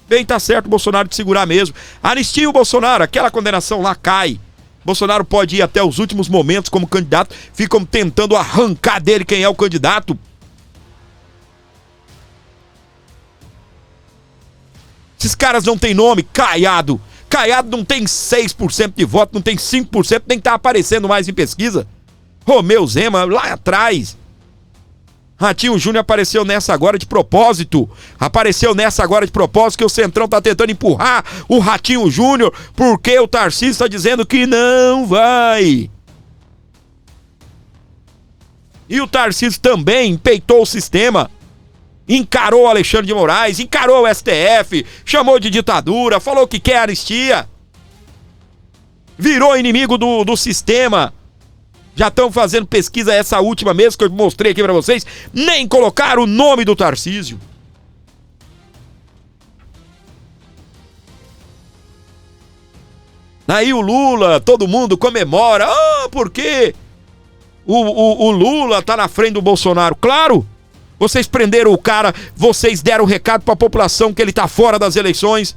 Bem, tá certo o Bolsonaro de segurar mesmo. Anistia o Bolsonaro, aquela condenação lá cai. Bolsonaro pode ir até os últimos momentos como candidato, ficam tentando arrancar dele quem é o candidato. Esses caras não tem nome, Caiado. Caiado não tem 6% de voto, não tem 5%, nem tá aparecendo mais em pesquisa. Romeu Zema, lá atrás. Ratinho Júnior apareceu nessa agora de propósito. Que o Centrão tá tentando empurrar o Ratinho Júnior, porque o Tarcísio está dizendo que não vai. E o Tarcísio também peitou o sistema. Encarou o Alexandre de Moraes, encarou o STF, chamou de ditadura, falou que quer anistia. Virou inimigo do sistema. Já estão fazendo pesquisa, essa última mesmo que eu mostrei aqui pra vocês, nem colocaram o nome do Tarcísio. Aí o Lula, todo mundo comemora, porque o Lula tá na frente do Bolsonaro. Claro! Vocês prenderam o cara, vocês deram o recado pra população que ele tá fora das eleições.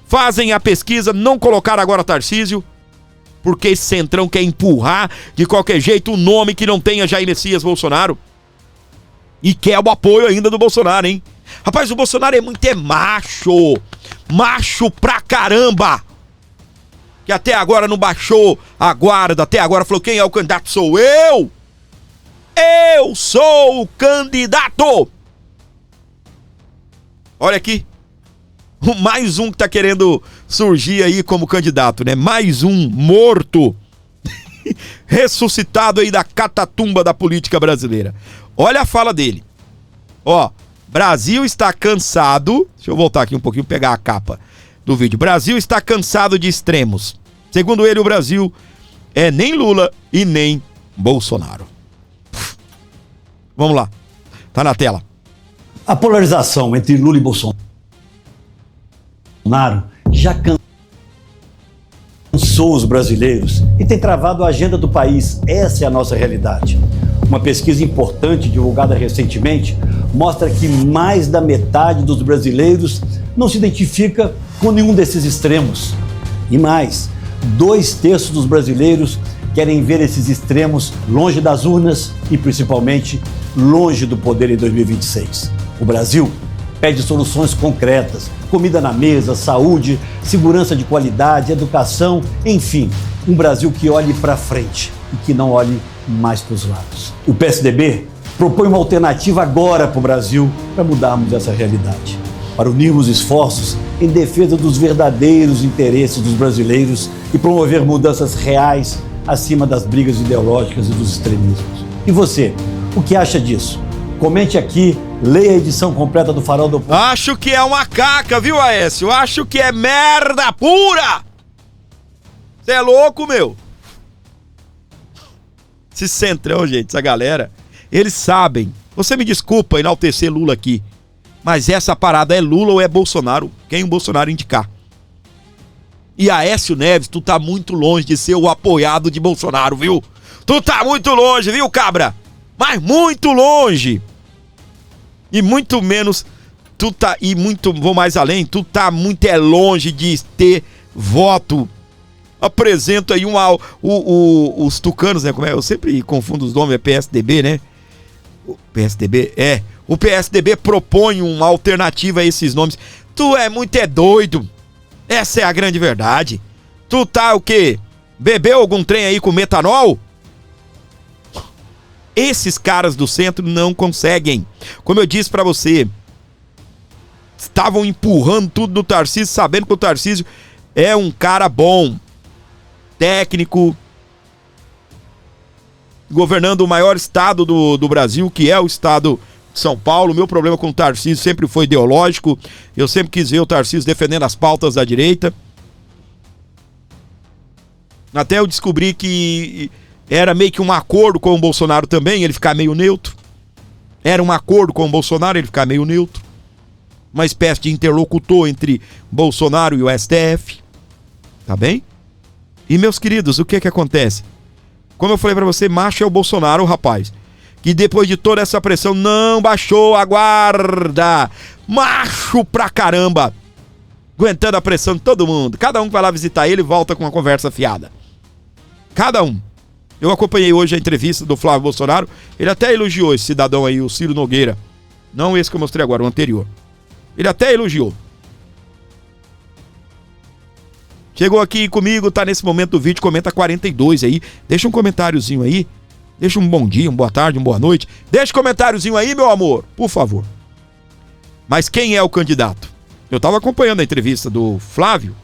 Fazem a pesquisa, não colocaram agora Tarcísio, porque esse Centrão quer empurrar de qualquer jeito o nome que não tenha Jair Messias Bolsonaro. E quer o apoio ainda do Bolsonaro, hein? Rapaz, o Bolsonaro é muito macho. Macho pra caramba. Que até agora não baixou a guarda, até agora falou, quem é o candidato? Sou eu! Eu sou o candidato! Olha aqui. Mais um que tá querendo surgir aí como candidato, né? Mais um morto. Ressuscitado aí da catatumba da política brasileira. Olha a fala dele. Brasil está cansado. Deixa eu voltar aqui um pouquinho, pegar a capa do vídeo. Brasil está cansado de extremos. Segundo ele, o Brasil é nem Lula e nem Bolsonaro. Vamos lá. Tá na tela. A polarização entre Lula e Bolsonaro já cansou os brasileiros e tem travado a agenda do país. Essa é a nossa realidade. Uma pesquisa importante divulgada recentemente mostra que mais da metade dos brasileiros não se identifica com nenhum desses extremos. E mais, 2/3 dos brasileiros querem ver esses extremos longe das urnas e principalmente longe do poder em 2026. O Brasil pede soluções concretas, comida na mesa, saúde, segurança de qualidade, educação, enfim, um Brasil que olhe para frente e que não olhe mais para os lados. O PSDB propõe uma alternativa agora para o Brasil para mudarmos essa realidade, para unirmos esforços em defesa dos verdadeiros interesses dos brasileiros e promover mudanças reais acima das brigas ideológicas e dos extremismos. E você, o que acha disso? Comente aqui, leia a edição completa do Farol do... Acho que é uma caca, viu, Aécio? Acho que é merda pura! Você é louco, meu? Esse centrão, gente, essa galera, eles sabem. Você me desculpa enaltecer Lula aqui, mas essa parada é Lula ou é Bolsonaro? Quem o Bolsonaro indicar? E Aécio Neves, tu tá muito longe de ser o apoiado de Bolsonaro, viu? Tu tá muito longe, viu, cabra? Mas muito longe. E muito menos, tu tá, e muito, vou mais além, tu tá muito longe de ter voto. Apresento aí os tucanos, né? Como é? Eu sempre confundo os nomes, é PSDB, né? O PSDB, o PSDB propõe uma alternativa a esses nomes. Tu é muito doido. Essa é a grande verdade. Tu tá o quê? Bebeu algum trem aí com metanol? Esses caras do centro não conseguem. Como eu disse pra você, estavam empurrando tudo no Tarcísio, sabendo que o Tarcísio é um cara bom, técnico, governando o maior estado do Brasil, que é o estado de São Paulo. Meu problema com o Tarcísio sempre foi ideológico. Eu sempre quis ver o Tarcísio defendendo as pautas da direita. Até eu descobri que era meio que um acordo com o Bolsonaro também, ele ficar meio neutro. Era um acordo com o Bolsonaro, ele ficar meio neutro. Uma espécie de interlocutor entre Bolsonaro e o STF. Tá bem? E, meus queridos, o que acontece? Como eu falei pra você, macho é o Bolsonaro, rapaz. Que depois de toda essa pressão não baixou a guarda. Macho pra caramba. Aguentando a pressão de todo mundo. Cada um que vai lá visitar ele volta com uma conversa fiada. Cada um. Eu acompanhei hoje a entrevista do Flávio Bolsonaro. Ele até elogiou esse cidadão aí, o Ciro Nogueira. Não esse que eu mostrei agora, o anterior. Ele até elogiou. Chegou aqui comigo, tá nesse momento do vídeo, comenta 42 aí. Deixa um comentáriozinho aí. Deixa um bom dia, uma boa tarde, uma boa noite. Deixa um comentáriozinho aí, meu amor, por favor. Mas quem é o candidato? Eu tava acompanhando a entrevista do Flávio.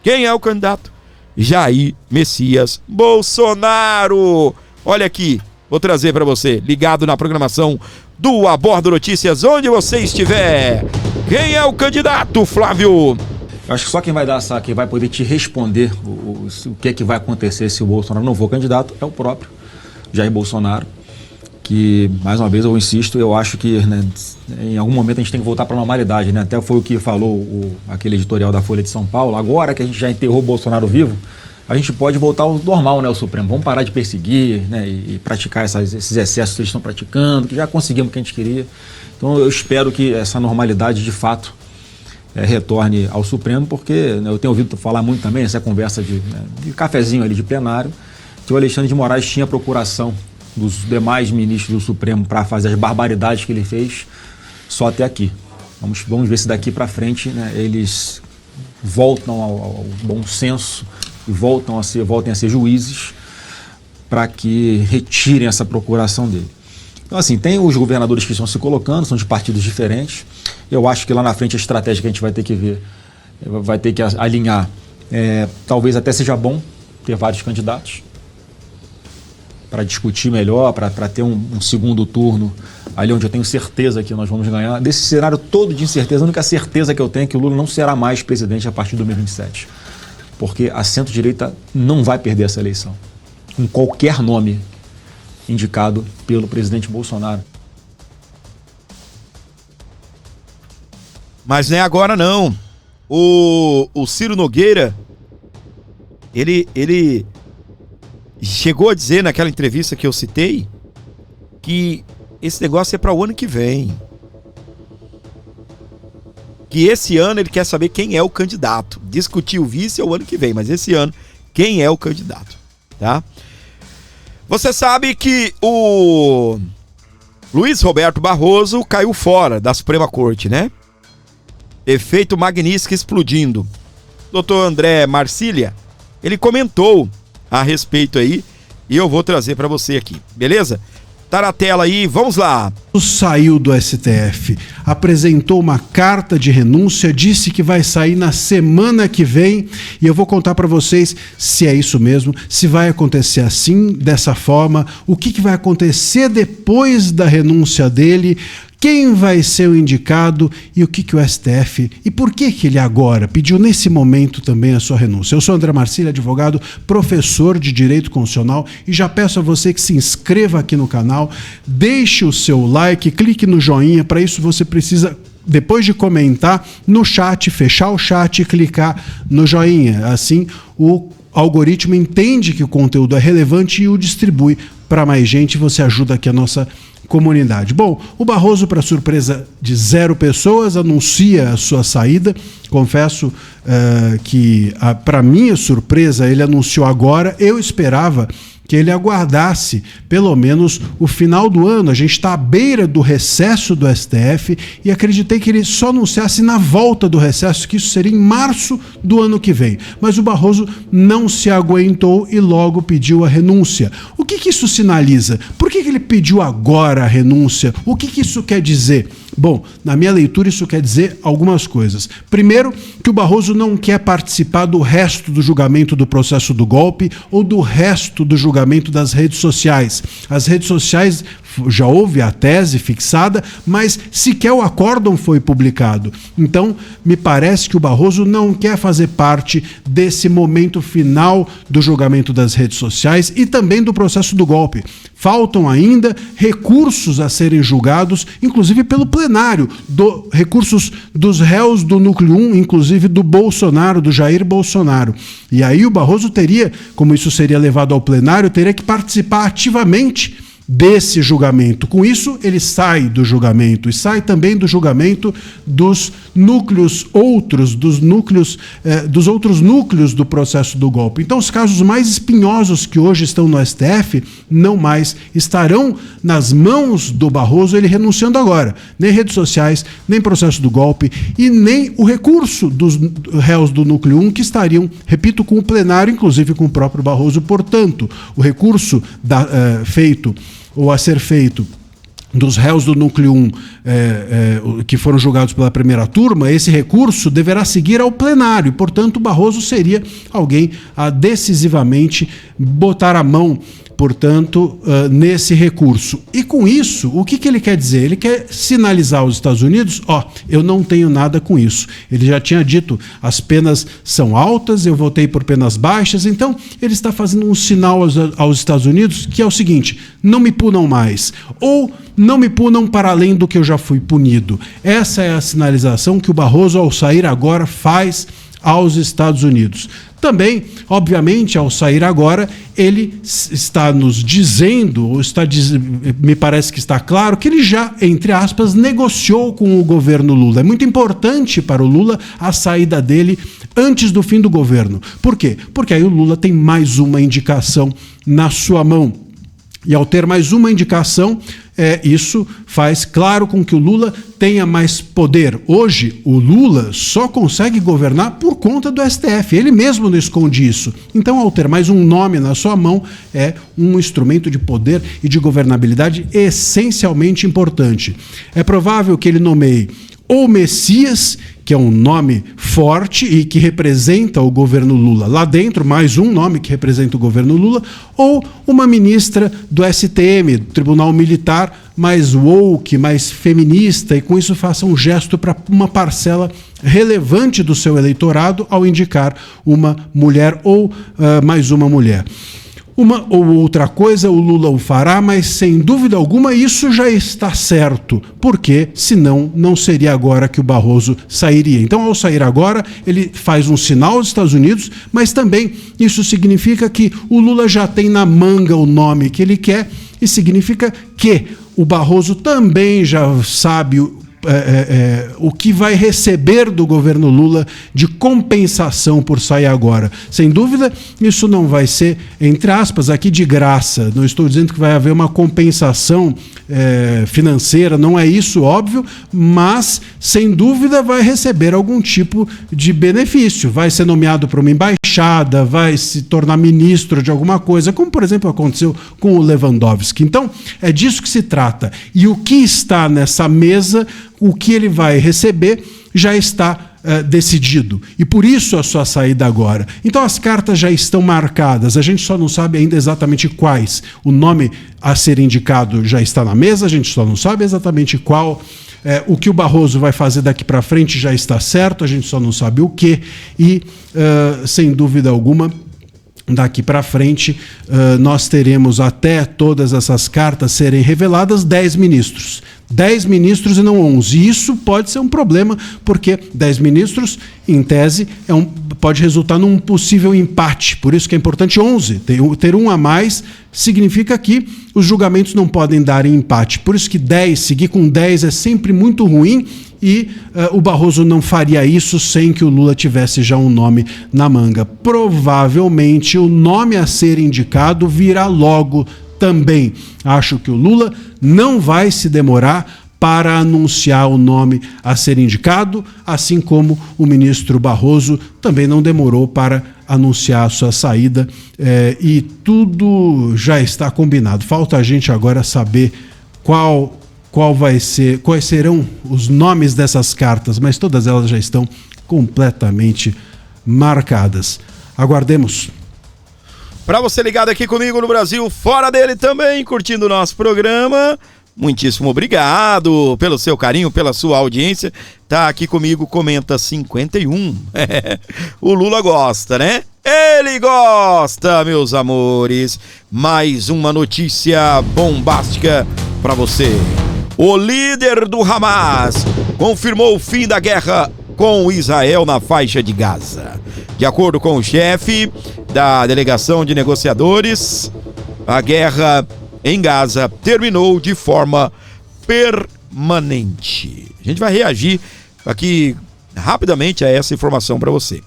Quem é o candidato? Jair Messias Bolsonaro. Olha aqui, vou trazer para você, ligado na programação do Abordo Notícias, onde você estiver. Quem é o candidato, Flávio? Eu acho que só quem vai dar quem vai poder te responder o que é que vai acontecer se o Bolsonaro não for candidato é o próprio Jair Bolsonaro, que, mais uma vez, eu insisto, eu acho que, né, em algum momento a gente tem que voltar para a normalidade, né? Até foi o que falou aquele editorial da Folha de São Paulo. Agora que a gente já enterrou o Bolsonaro vivo, a gente pode voltar ao normal, né, o Supremo. Vamos parar de perseguir, né, e praticar esses excessos que eles estão praticando, que já conseguimos o que a gente queria. Então eu espero que essa normalidade, de fato, retorne ao Supremo, porque, né, eu tenho ouvido falar muito também, essa conversa de cafezinho ali de plenário, que o Alexandre de Moraes tinha procuração dos demais ministros do Supremo para fazer as barbaridades que ele fez, só até aqui. Vamos ver se daqui para frente, né, eles voltam ao bom senso e voltem a ser juízes para que retirem essa procuração dele. Então, assim, tem os governadores que estão se colocando, são de partidos diferentes. Eu acho que lá na frente a estratégia que a gente vai ter que ver, vai ter que alinhar. Talvez até seja bom ter vários candidatos para discutir melhor, para ter um segundo turno ali onde eu tenho certeza que nós vamos ganhar. Desse cenário todo de incerteza, a única certeza que eu tenho é que o Lula não será mais presidente a partir de 2027. Porque a centro-direita não vai perder essa eleição, com qualquer nome indicado pelo presidente Bolsonaro. Mas não é agora não. O Ciro Nogueira, ele chegou a dizer naquela entrevista que eu citei que esse negócio é para o ano que vem. Que esse ano ele quer saber quem é o candidato. Discutir o vice é o ano que vem, mas esse ano, quem é o candidato, tá? Você sabe que o Luiz Roberto Barroso caiu fora da Suprema Corte, né? Efeito Magnitsky explodindo. Dr. André Marcília, ele comentou a respeito aí e eu vou trazer para você aqui, beleza? Tá na tela aí, vamos lá. Saiu do STF, apresentou uma carta de renúncia, disse que vai sair na semana que vem e eu vou contar para vocês se é isso mesmo, se vai acontecer assim, dessa forma, o que vai acontecer depois da renúncia dele, quem vai ser o indicado e o que o STF e por que ele agora pediu nesse momento também a sua renúncia. Eu sou André Marcílio, advogado, professor de Direito Constitucional e já peço a você que se inscreva aqui no canal, deixe o seu like, clique no joinha, para isso você precisa, depois de comentar, no chat, fechar o chat e clicar no joinha. Assim, o algoritmo entende que o conteúdo é relevante e o distribui para mais gente e você ajuda aqui a nossa comunidade. Bom, o Barroso, para surpresa de 0 pessoas, anuncia a sua saída. Confesso que, para minha surpresa, ele anunciou agora. Eu esperava que ele aguardasse pelo menos o final do ano. A gente está à beira do recesso do STF e acreditei que ele só anunciasse na volta do recesso, que isso seria em março do ano que vem. Mas o Barroso não se aguentou e logo pediu a renúncia. O que isso sinaliza? Por que ele pediu agora a renúncia? O que isso quer dizer? Bom, na minha leitura isso quer dizer algumas coisas. Primeiro, que o Barroso não quer participar do resto do julgamento do processo do golpe ou do resto do julgamento das redes sociais. As redes sociais, já houve a tese fixada, mas sequer o acórdão foi publicado. Então, me parece que o Barroso não quer fazer parte desse momento final do julgamento das redes sociais e também do processo do golpe. Faltam ainda recursos a serem julgados, inclusive pelo plenário, recursos dos réus do Núcleo 1, inclusive do Bolsonaro, do Jair Bolsonaro. E aí o Barroso teria, como isso seria levado ao plenário, teria que participar ativamente desse julgamento. Com isso, ele sai do julgamento e sai também do julgamento dos núcleos outros, dos outros núcleos do processo do golpe. Então, os casos mais espinhosos que hoje estão no STF não mais estarão nas mãos do Barroso, ele renunciando agora. Nem redes sociais, nem processo do golpe e nem o recurso dos réus do Núcleo 1 que estariam, repito, com o plenário, inclusive com o próprio Barroso. Portanto, o recurso feito ou a ser feito dos réus do Núcleo 1 que foram julgados pela primeira turma, esse recurso deverá seguir ao plenário. Portanto, o Barroso seria alguém a decisivamente botar a mão, portanto, nesse recurso. E com isso, o que ele quer dizer? Ele quer sinalizar aos Estados Unidos, eu não tenho nada com isso. Ele já tinha dito, as penas são altas, eu votei por penas baixas, então ele está fazendo um sinal aos Estados Unidos que é o seguinte, não me punam mais, ou não me punam para além do que eu já fui punido. Essa é a sinalização que o Barroso, ao sair agora, faz aos Estados Unidos. Também, obviamente, ao sair agora, ele está nos dizendo, ou me parece que está claro, que ele já, entre aspas, negociou com o governo Lula. É muito importante para o Lula a saída dele antes do fim do governo. Por quê? Porque aí o Lula tem mais uma indicação na sua mão. E ao ter mais uma indicação, isso faz claro com que o Lula tenha mais poder. Hoje, o Lula só consegue governar por conta do STF. Ele mesmo não esconde isso. Então, ao ter mais um nome na sua mão, é um instrumento de poder e de governabilidade essencialmente importante. É provável que ele nomeie ou Messias, que é um nome forte e que representa o governo Lula. Lá dentro, mais um nome que representa o governo Lula, ou uma ministra do STM, do Tribunal Militar, mais woke, mais feminista, e com isso faça um gesto para uma parcela relevante do seu eleitorado ao indicar uma mulher ou mais uma mulher. Uma ou outra coisa o Lula o fará, mas sem dúvida alguma isso já está certo, porque senão não seria agora que o Barroso sairia. Então, ao sair agora, ele faz um sinal aos Estados Unidos, mas também isso significa que o Lula já tem na manga o nome que ele quer e significa que o Barroso também já sabe o que vai receber do governo Lula de compensação por sair agora. Sem dúvida, isso não vai ser, entre aspas, aqui de graça. Não estou dizendo que vai haver uma compensação financeira, não é isso, óbvio, mas, sem dúvida, vai receber algum tipo de benefício. Vai ser nomeado para uma embaixada, vai se tornar ministro de alguma coisa, como, por exemplo, aconteceu com o Lewandowski. Então, é disso que se trata. E o que está nessa mesa, o que ele vai receber, já está decidido. E por isso a sua saída agora. Então as cartas já estão marcadas, a gente só não sabe ainda exatamente quais. O nome a ser indicado já está na mesa, a gente só não sabe exatamente qual. O que o Barroso vai fazer daqui para frente já está certo, a gente só não sabe o que. E, sem dúvida alguma, daqui para frente, nós teremos, até todas essas cartas serem reveladas, 10 ministros. 10 ministros e não 11. E isso pode ser um problema, porque 10 ministros, em tese, pode resultar num possível empate. Por isso que é importante 11. Ter um a mais significa que os julgamentos não podem dar empate. Por isso que 10, seguir com 10 é sempre muito ruim. E o Barroso não faria isso sem que o Lula tivesse já um nome na manga. Provavelmente o nome a ser indicado virá logo também. Acho que o Lula não vai se demorar para anunciar o nome a ser indicado, assim como o ministro Barroso também não demorou para anunciar a sua saída, e tudo já está combinado. Falta a gente agora saber quais serão os nomes dessas cartas, mas todas elas já estão completamente marcadas. Aguardemos. Para você ligado aqui comigo no Brasil, fora dele também, curtindo o nosso programa, muitíssimo obrigado pelo seu carinho, pela sua audiência. Tá aqui comigo, comenta 51. O Lula gosta, né? Ele gosta, meus amores. Mais uma notícia bombástica para você. O líder do Hamas confirmou o fim da guerra com Israel na faixa de Gaza. De acordo com o chefe da delegação de negociadores, a guerra em Gaza terminou de forma permanente. A gente vai reagir aqui rapidamente a essa informação para você.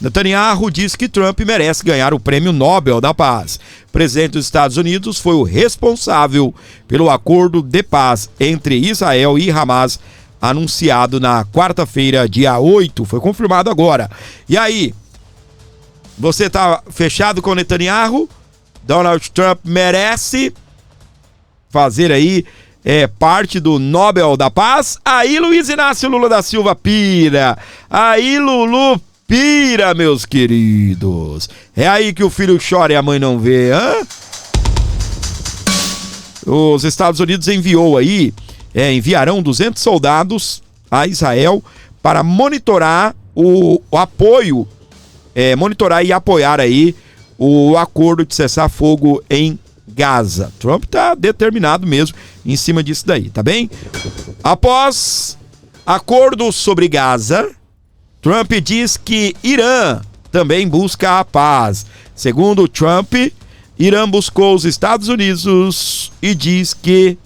Netanyahu diz que Trump merece ganhar o Prêmio Nobel da Paz. O presidente dos Estados Unidos foi o responsável pelo acordo de paz entre Israel e Hamas, anunciado na quarta-feira, dia 8. Foi confirmado agora. E aí, você tá fechado com Netanyahu? Donald Trump merece fazer aí parte do Nobel da Paz? Aí Luiz Inácio Lula da Silva pira. Aí Lulu pira, meus queridos. É aí que o filho chora e a mãe não vê, hã? Os Estados Unidos enviarão 200 soldados a Israel para monitorar o apoio, monitorar e apoiar aí o acordo de cessar fogo em Gaza. Trump tá determinado mesmo em cima disso daí, tá bem? Após acordo sobre Gaza, Trump diz que Irã também busca a paz. Segundo Trump, Irã buscou os Estados Unidos e diz que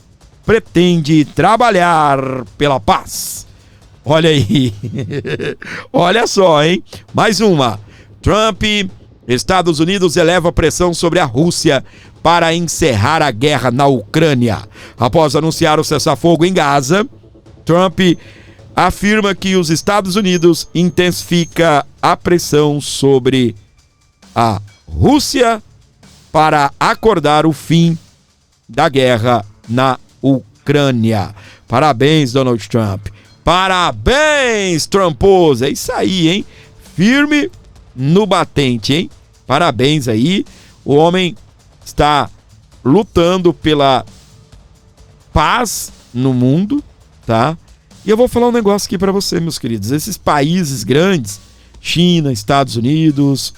pretende trabalhar pela paz. Olha aí. Olha só, hein? Mais uma. Trump, Estados Unidos eleva pressão sobre a Rússia para encerrar a guerra na Ucrânia. Após anunciar o cessar-fogo em Gaza, Trump afirma que os Estados Unidos intensifica a pressão sobre a Rússia para acordar o fim da guerra na Ucrânia. Parabéns, Donald Trump. Parabéns, Trumposo. É isso aí, hein? Firme no batente, hein? Parabéns aí. O homem está lutando pela paz no mundo, tá? E eu vou falar um negócio aqui para você, meus queridos. Esses países grandes, China, Estados Unidos,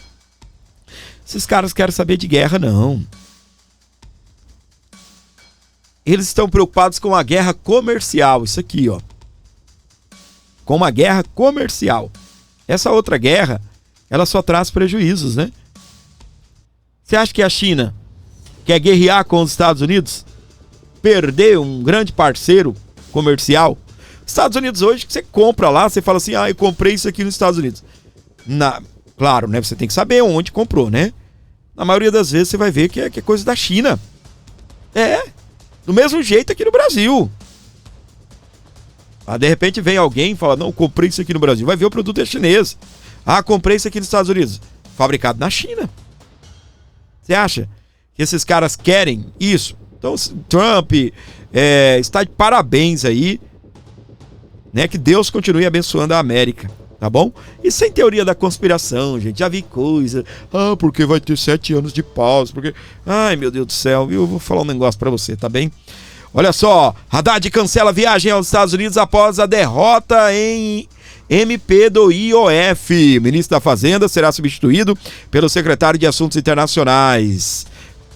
esses caras querem saber de guerra, não. Eles estão preocupados com a guerra comercial. Isso aqui, ó. Com uma guerra comercial. Essa outra guerra, ela só traz prejuízos, né? Você acha que a China quer guerrear com os Estados Unidos? Perder um grande parceiro comercial? Estados Unidos hoje, que você compra lá, você fala assim, eu comprei isso aqui nos Estados Unidos. Claro, né? Você tem que saber onde comprou, né? Na maioria das vezes você vai ver que é coisa da China. Do mesmo jeito aqui no Brasil. De repente vem alguém e fala, não, comprei isso aqui no Brasil. Vai ver o produto é chinês. Comprei isso aqui nos Estados Unidos. Fabricado na China. Você acha que esses caras querem isso? Então, Trump está de parabéns aí, né? Que Deus continue abençoando a América, tá bom? E sem teoria da conspiração, gente. Já vi coisa. Porque vai ter 7 anos de pausa. Porque... Ai, meu Deus do céu. Eu vou falar um negócio pra você, tá bem? Olha só. Haddad cancela a viagem aos Estados Unidos após a derrota em MP do IOF. O ministro da Fazenda será substituído pelo secretário de Assuntos Internacionais,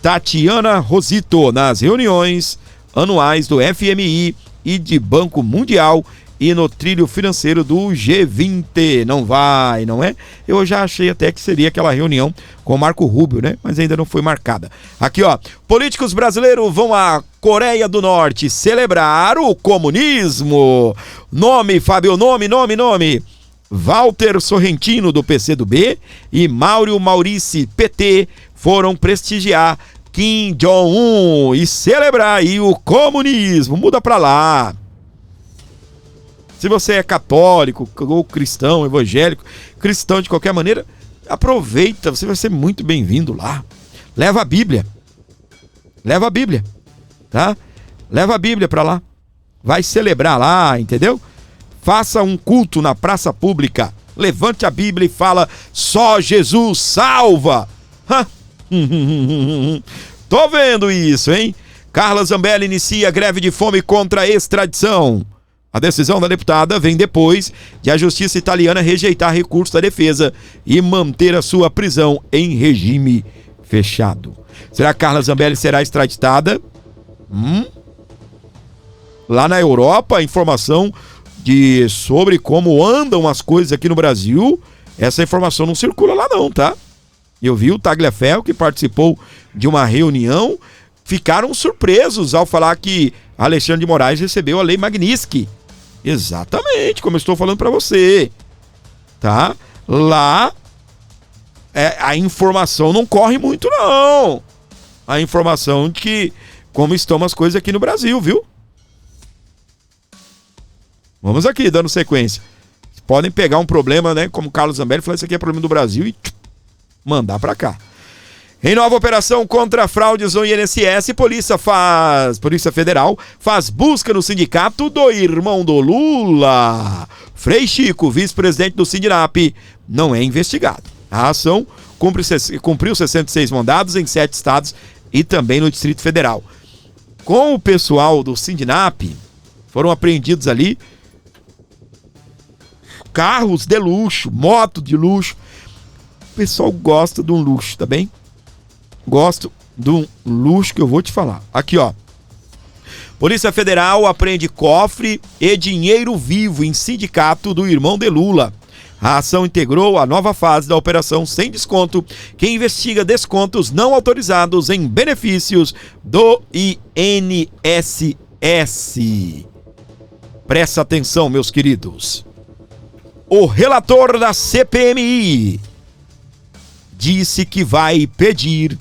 Tatiana Rosito, nas reuniões anuais do FMI e de Banco Mundial e no trilho financeiro do G20. Não vai, não é? Eu já achei até que seria aquela reunião com o Marco Rubio, né? Mas ainda não foi marcada. Aqui, ó. Políticos brasileiros vão à Coreia do Norte celebrar o comunismo. Nome, Fábio, nome. Walter Sorrentino, do PCdoB, e Mário Maurici, PT, foram prestigiar Kim Jong-un e celebrar aí o comunismo. Muda pra lá. Se você é católico ou cristão, evangélico, cristão de qualquer maneira, aproveita, você vai ser muito bem-vindo lá. Leva a Bíblia, tá? Leva a Bíblia pra lá. Vai celebrar lá, entendeu? Faça um culto na praça pública. Levante a Bíblia e fala, só Jesus salva. Tô vendo isso, hein? Carla Zambelli inicia greve de fome contra a extradição. A decisão da deputada vem depois de a justiça italiana rejeitar recurso da defesa e manter a sua prisão em regime fechado. Será que Carla Zambelli será extraditada? Lá na Europa, a informação sobre como andam as coisas aqui no Brasil, essa informação não circula lá não, tá? Eu vi o Tagliaferro, que participou de uma reunião, ficaram surpresos ao falar que Alexandre de Moraes recebeu a Lei Magnitsky. Exatamente, como eu estou falando para você, tá? Lá, a informação não corre muito, não. A informação de que como estão as coisas aqui no Brasil, viu? Vamos aqui, dando sequência. Podem pegar um problema, né? Como Carlos Zambelli falou, isso aqui é problema do Brasil e mandar para cá. Em nova operação contra fraudes no INSS, Polícia Federal faz busca no sindicato do irmão do Lula. Frei Chico, vice-presidente do Sindinap, não é investigado. A ação cumpriu 66 mandados em 7 estados e também no Distrito Federal. Com o pessoal do Sindinap, foram apreendidos ali carros de luxo, moto de luxo. O pessoal gosta de um luxo, tá bem? Gosto de um luxo que eu vou te falar. Aqui, ó. Polícia Federal apreende cofre e dinheiro vivo em sindicato do irmão de Lula. A ação integrou a nova fase da operação Sem Desconto, que investiga descontos não autorizados em benefícios do INSS. Presta atenção, meus queridos. O relator da CPMI disse que vai pedir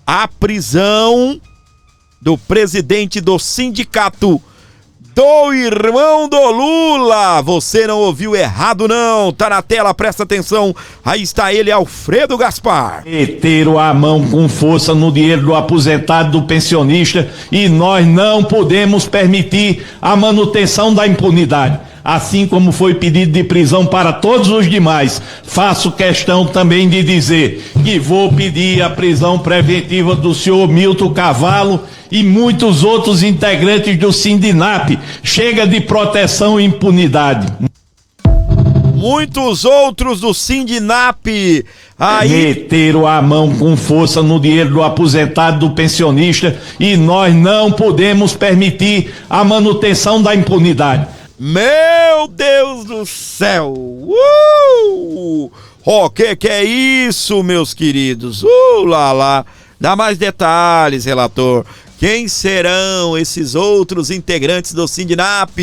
a prisão do presidente do sindicato do irmão do Lula. Você não ouviu errado não, tá na tela, presta atenção. Aí está ele, Alfredo Gaspar. Meteram a mão com força no dinheiro do aposentado, do pensionista, e nós não podemos permitir a manutenção da impunidade. Assim como foi pedido de prisão para todos os demais, faço questão também de dizer que vou pedir a prisão preventiva do senhor Milton Cavallo e muitos outros integrantes do Sindinap. Chega de proteção e impunidade. Muitos outros do Sindinap. Aí... Meteram a mão com força no dinheiro do aposentado, do pensionista, e nós não podemos permitir a manutenção da impunidade. Meu Deus do céu! Que é isso, meus queridos? Lá. Dá mais detalhes, relator. Quem serão esses outros integrantes do Sindinap?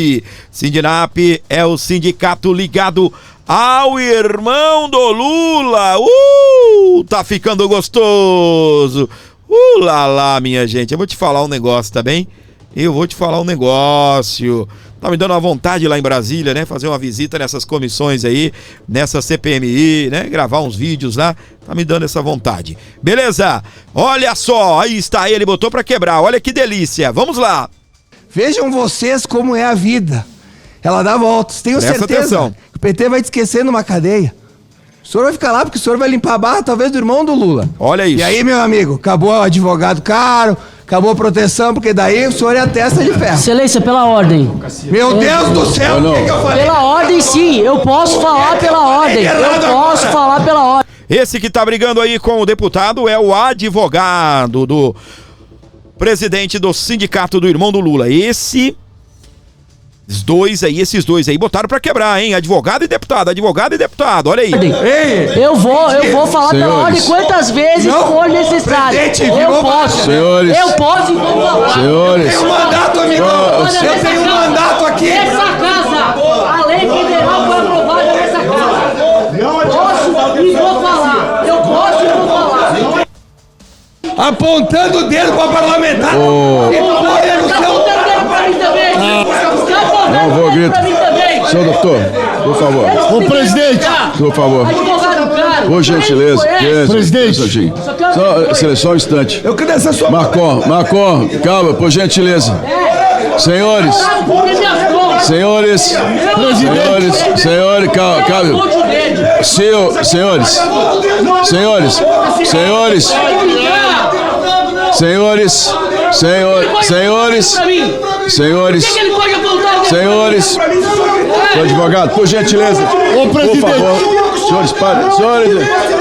Sindinap é o sindicato ligado ao irmão do Lula. Tá ficando gostoso. Lá lá, minha gente. Eu vou te falar um negócio, tá bem? Tá me dando uma vontade lá em Brasília, né? Fazer uma visita nessas comissões aí, nessa CPMI, né? Gravar uns vídeos lá. Tá me dando essa vontade. Beleza? Olha só, aí está ele, botou pra quebrar. Olha que delícia. Vamos lá. Vejam vocês como é a vida. Ela dá voltas. Tenho Presta certeza atenção. que o PT vai te esquecer numa cadeia. O senhor vai ficar lá porque o senhor vai limpar a barra, talvez, do irmão do Lula. Olha isso. E aí, meu amigo, acabou o advogado caro, acabou a proteção, porque daí o senhor é a testa de ferro. Excelência, pela ordem. Meu Deus do céu, o que eu falei? Pela ordem, sim. Eu posso falar pela ordem. Eu posso falar pela ordem. Esse que tá brigando aí com o deputado é o advogado do presidente do sindicato do irmão do Lula. Esses dois aí botaram pra quebrar, hein? Advogado e deputado, olha aí. Eu vou falar pela ordem quantas vezes for necessário. Eu posso. Senhores. Eu posso e vou falar. Senhores. Eu tenho um mandato, amigo. Eu tenho um mandato aqui. Essa casa, a lei federal foi aprovada nessa casa. Posso e vou falar. Eu posso e vou falar. Apontando o dedo pra parlamentar. Olha no seu... Não vou gritar. Senhor doutor, por favor. Ô, presidente. Por favor. Por gentileza. Presidente. Só um instante. Eu queria essa sua... Macron, calma, por gentileza. Senhores, calma. Senhores, seu advogado, por gentileza. Ô, presidente. Por favor. Senhores,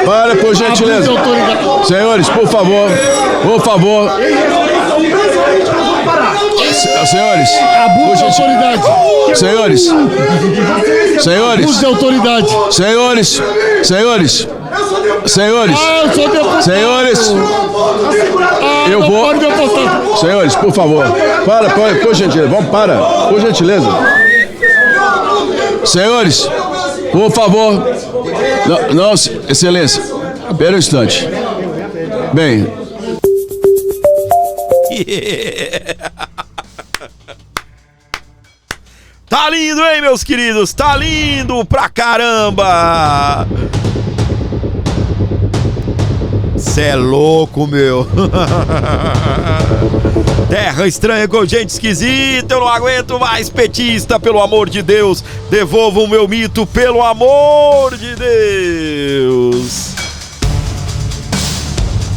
para, por gentileza. Senhores, por favor. Senhores, abuso de autoridade. Senhores. Abuso de autoridade. Senhores. Eu sou deputado. Eu vou. Senhores, por favor. Para, por gentileza. Vamos, por gentileza. Senhores, por favor. Não, excelência. Espera um instante. Bem. Tá lindo, hein, meus queridos? Tá lindo pra caramba! Cê é louco, meu. Terra estranha com gente esquisita. Eu não aguento mais, petista, pelo amor de Deus. Devolvam o meu mito, pelo amor de Deus.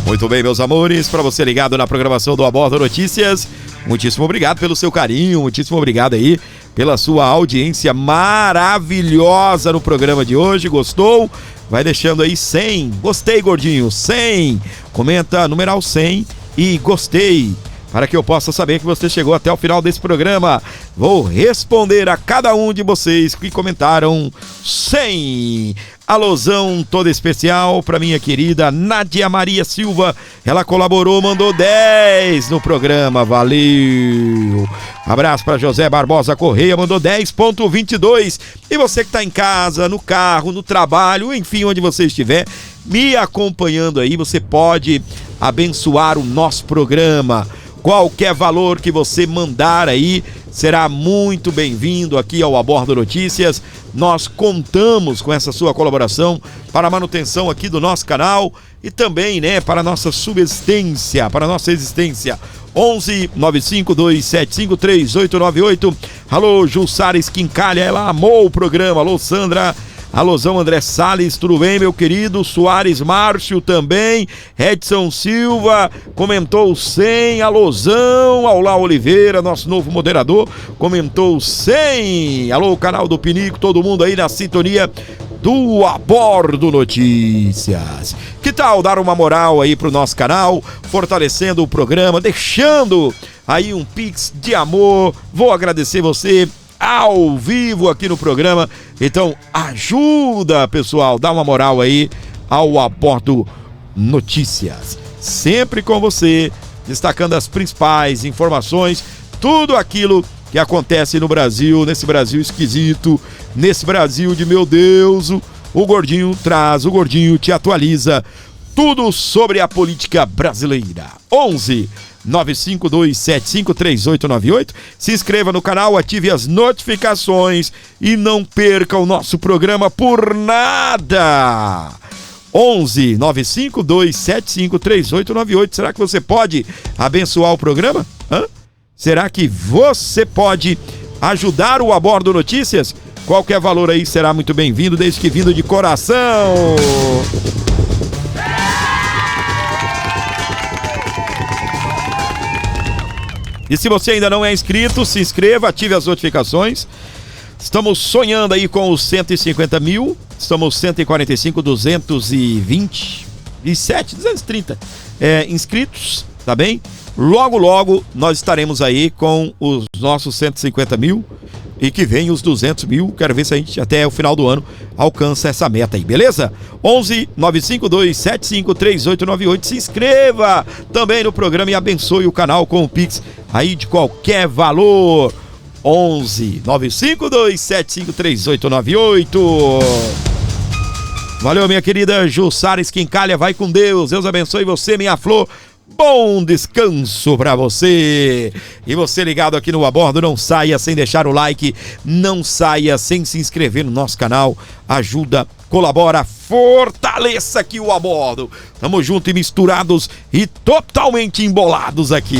Muito bem, meus amores, para você ligado na programação do Abordo Notícias, muitíssimo obrigado pelo seu carinho, muitíssimo obrigado aí pela sua audiência maravilhosa no programa de hoje. Gostou? Vai deixando aí 100. Gostei, gordinho. 100. Comenta numeral 100 e gostei, para que eu possa saber que você chegou até o final desse programa. Vou responder a cada um de vocês que comentaram 100. Alôzão todo especial para minha querida Nádia Maria Silva. Ela colaborou, mandou 10 no programa. Valeu. Abraço para José Barbosa Correia, mandou 10,22. E você que está em casa, no carro, no trabalho, enfim, onde você estiver me acompanhando aí, você pode abençoar o nosso programa. Qualquer valor que você mandar aí será muito bem-vindo aqui ao Abordo Notícias. Nós contamos com essa sua colaboração para a manutenção aqui do nosso canal e também, né, para a nossa subsistência, para a nossa existência. 11 95275 3898. Alô, Jussares Quincalha, ela amou o programa. Alô, Sandra. Alôzão, André Salles, tudo bem, meu querido? Soares Márcio também. Edson Silva comentou 100. Alôzão, Aulá Oliveira, nosso novo moderador, comentou 100. Alô, canal do Pinico, todo mundo aí na sintonia do Abordo Notícias. Que tal dar uma moral aí pro nosso canal, fortalecendo o programa, deixando aí um pix de amor? Vou agradecer você ao vivo aqui no programa. Então ajuda, pessoal, dá uma moral aí ao Abordo Notícias. Sempre com você, destacando as principais informações, tudo aquilo que acontece no Brasil, nesse Brasil esquisito, nesse Brasil de meu Deus. O Gordinho traz, o Gordinho te atualiza tudo sobre a política brasileira. 11 952753898. Se inscreva no canal, ative as notificações e não perca o nosso programa por nada. 11 952753898. Será que você pode abençoar o programa? Será que você pode ajudar o Abordo Notícias? Qualquer valor aí será muito bem-vindo, desde que vindo de coração. E se você ainda não é inscrito, se inscreva, ative as notificações. Estamos sonhando aí com os 150 mil. Estamos 145, 230 inscritos, tá bem? Logo, logo nós estaremos aí com os nossos 150 mil e que vem os 200 mil. Quero ver se a gente até o final do ano alcança essa meta aí, beleza? 11 952753898. Se inscreva também no programa e abençoe o canal com o Pix aí de qualquer valor. 11 952753898. Valeu, minha querida Jussara Esquincalha, vai com Deus. Deus abençoe você, minha flor. Bom descanso pra você. E você ligado aqui no Abordo, não saia sem deixar o like, não saia sem se inscrever no nosso canal. Ajuda, colabora, fortaleça aqui o Abordo. Tamo junto e misturados e totalmente embolados aqui.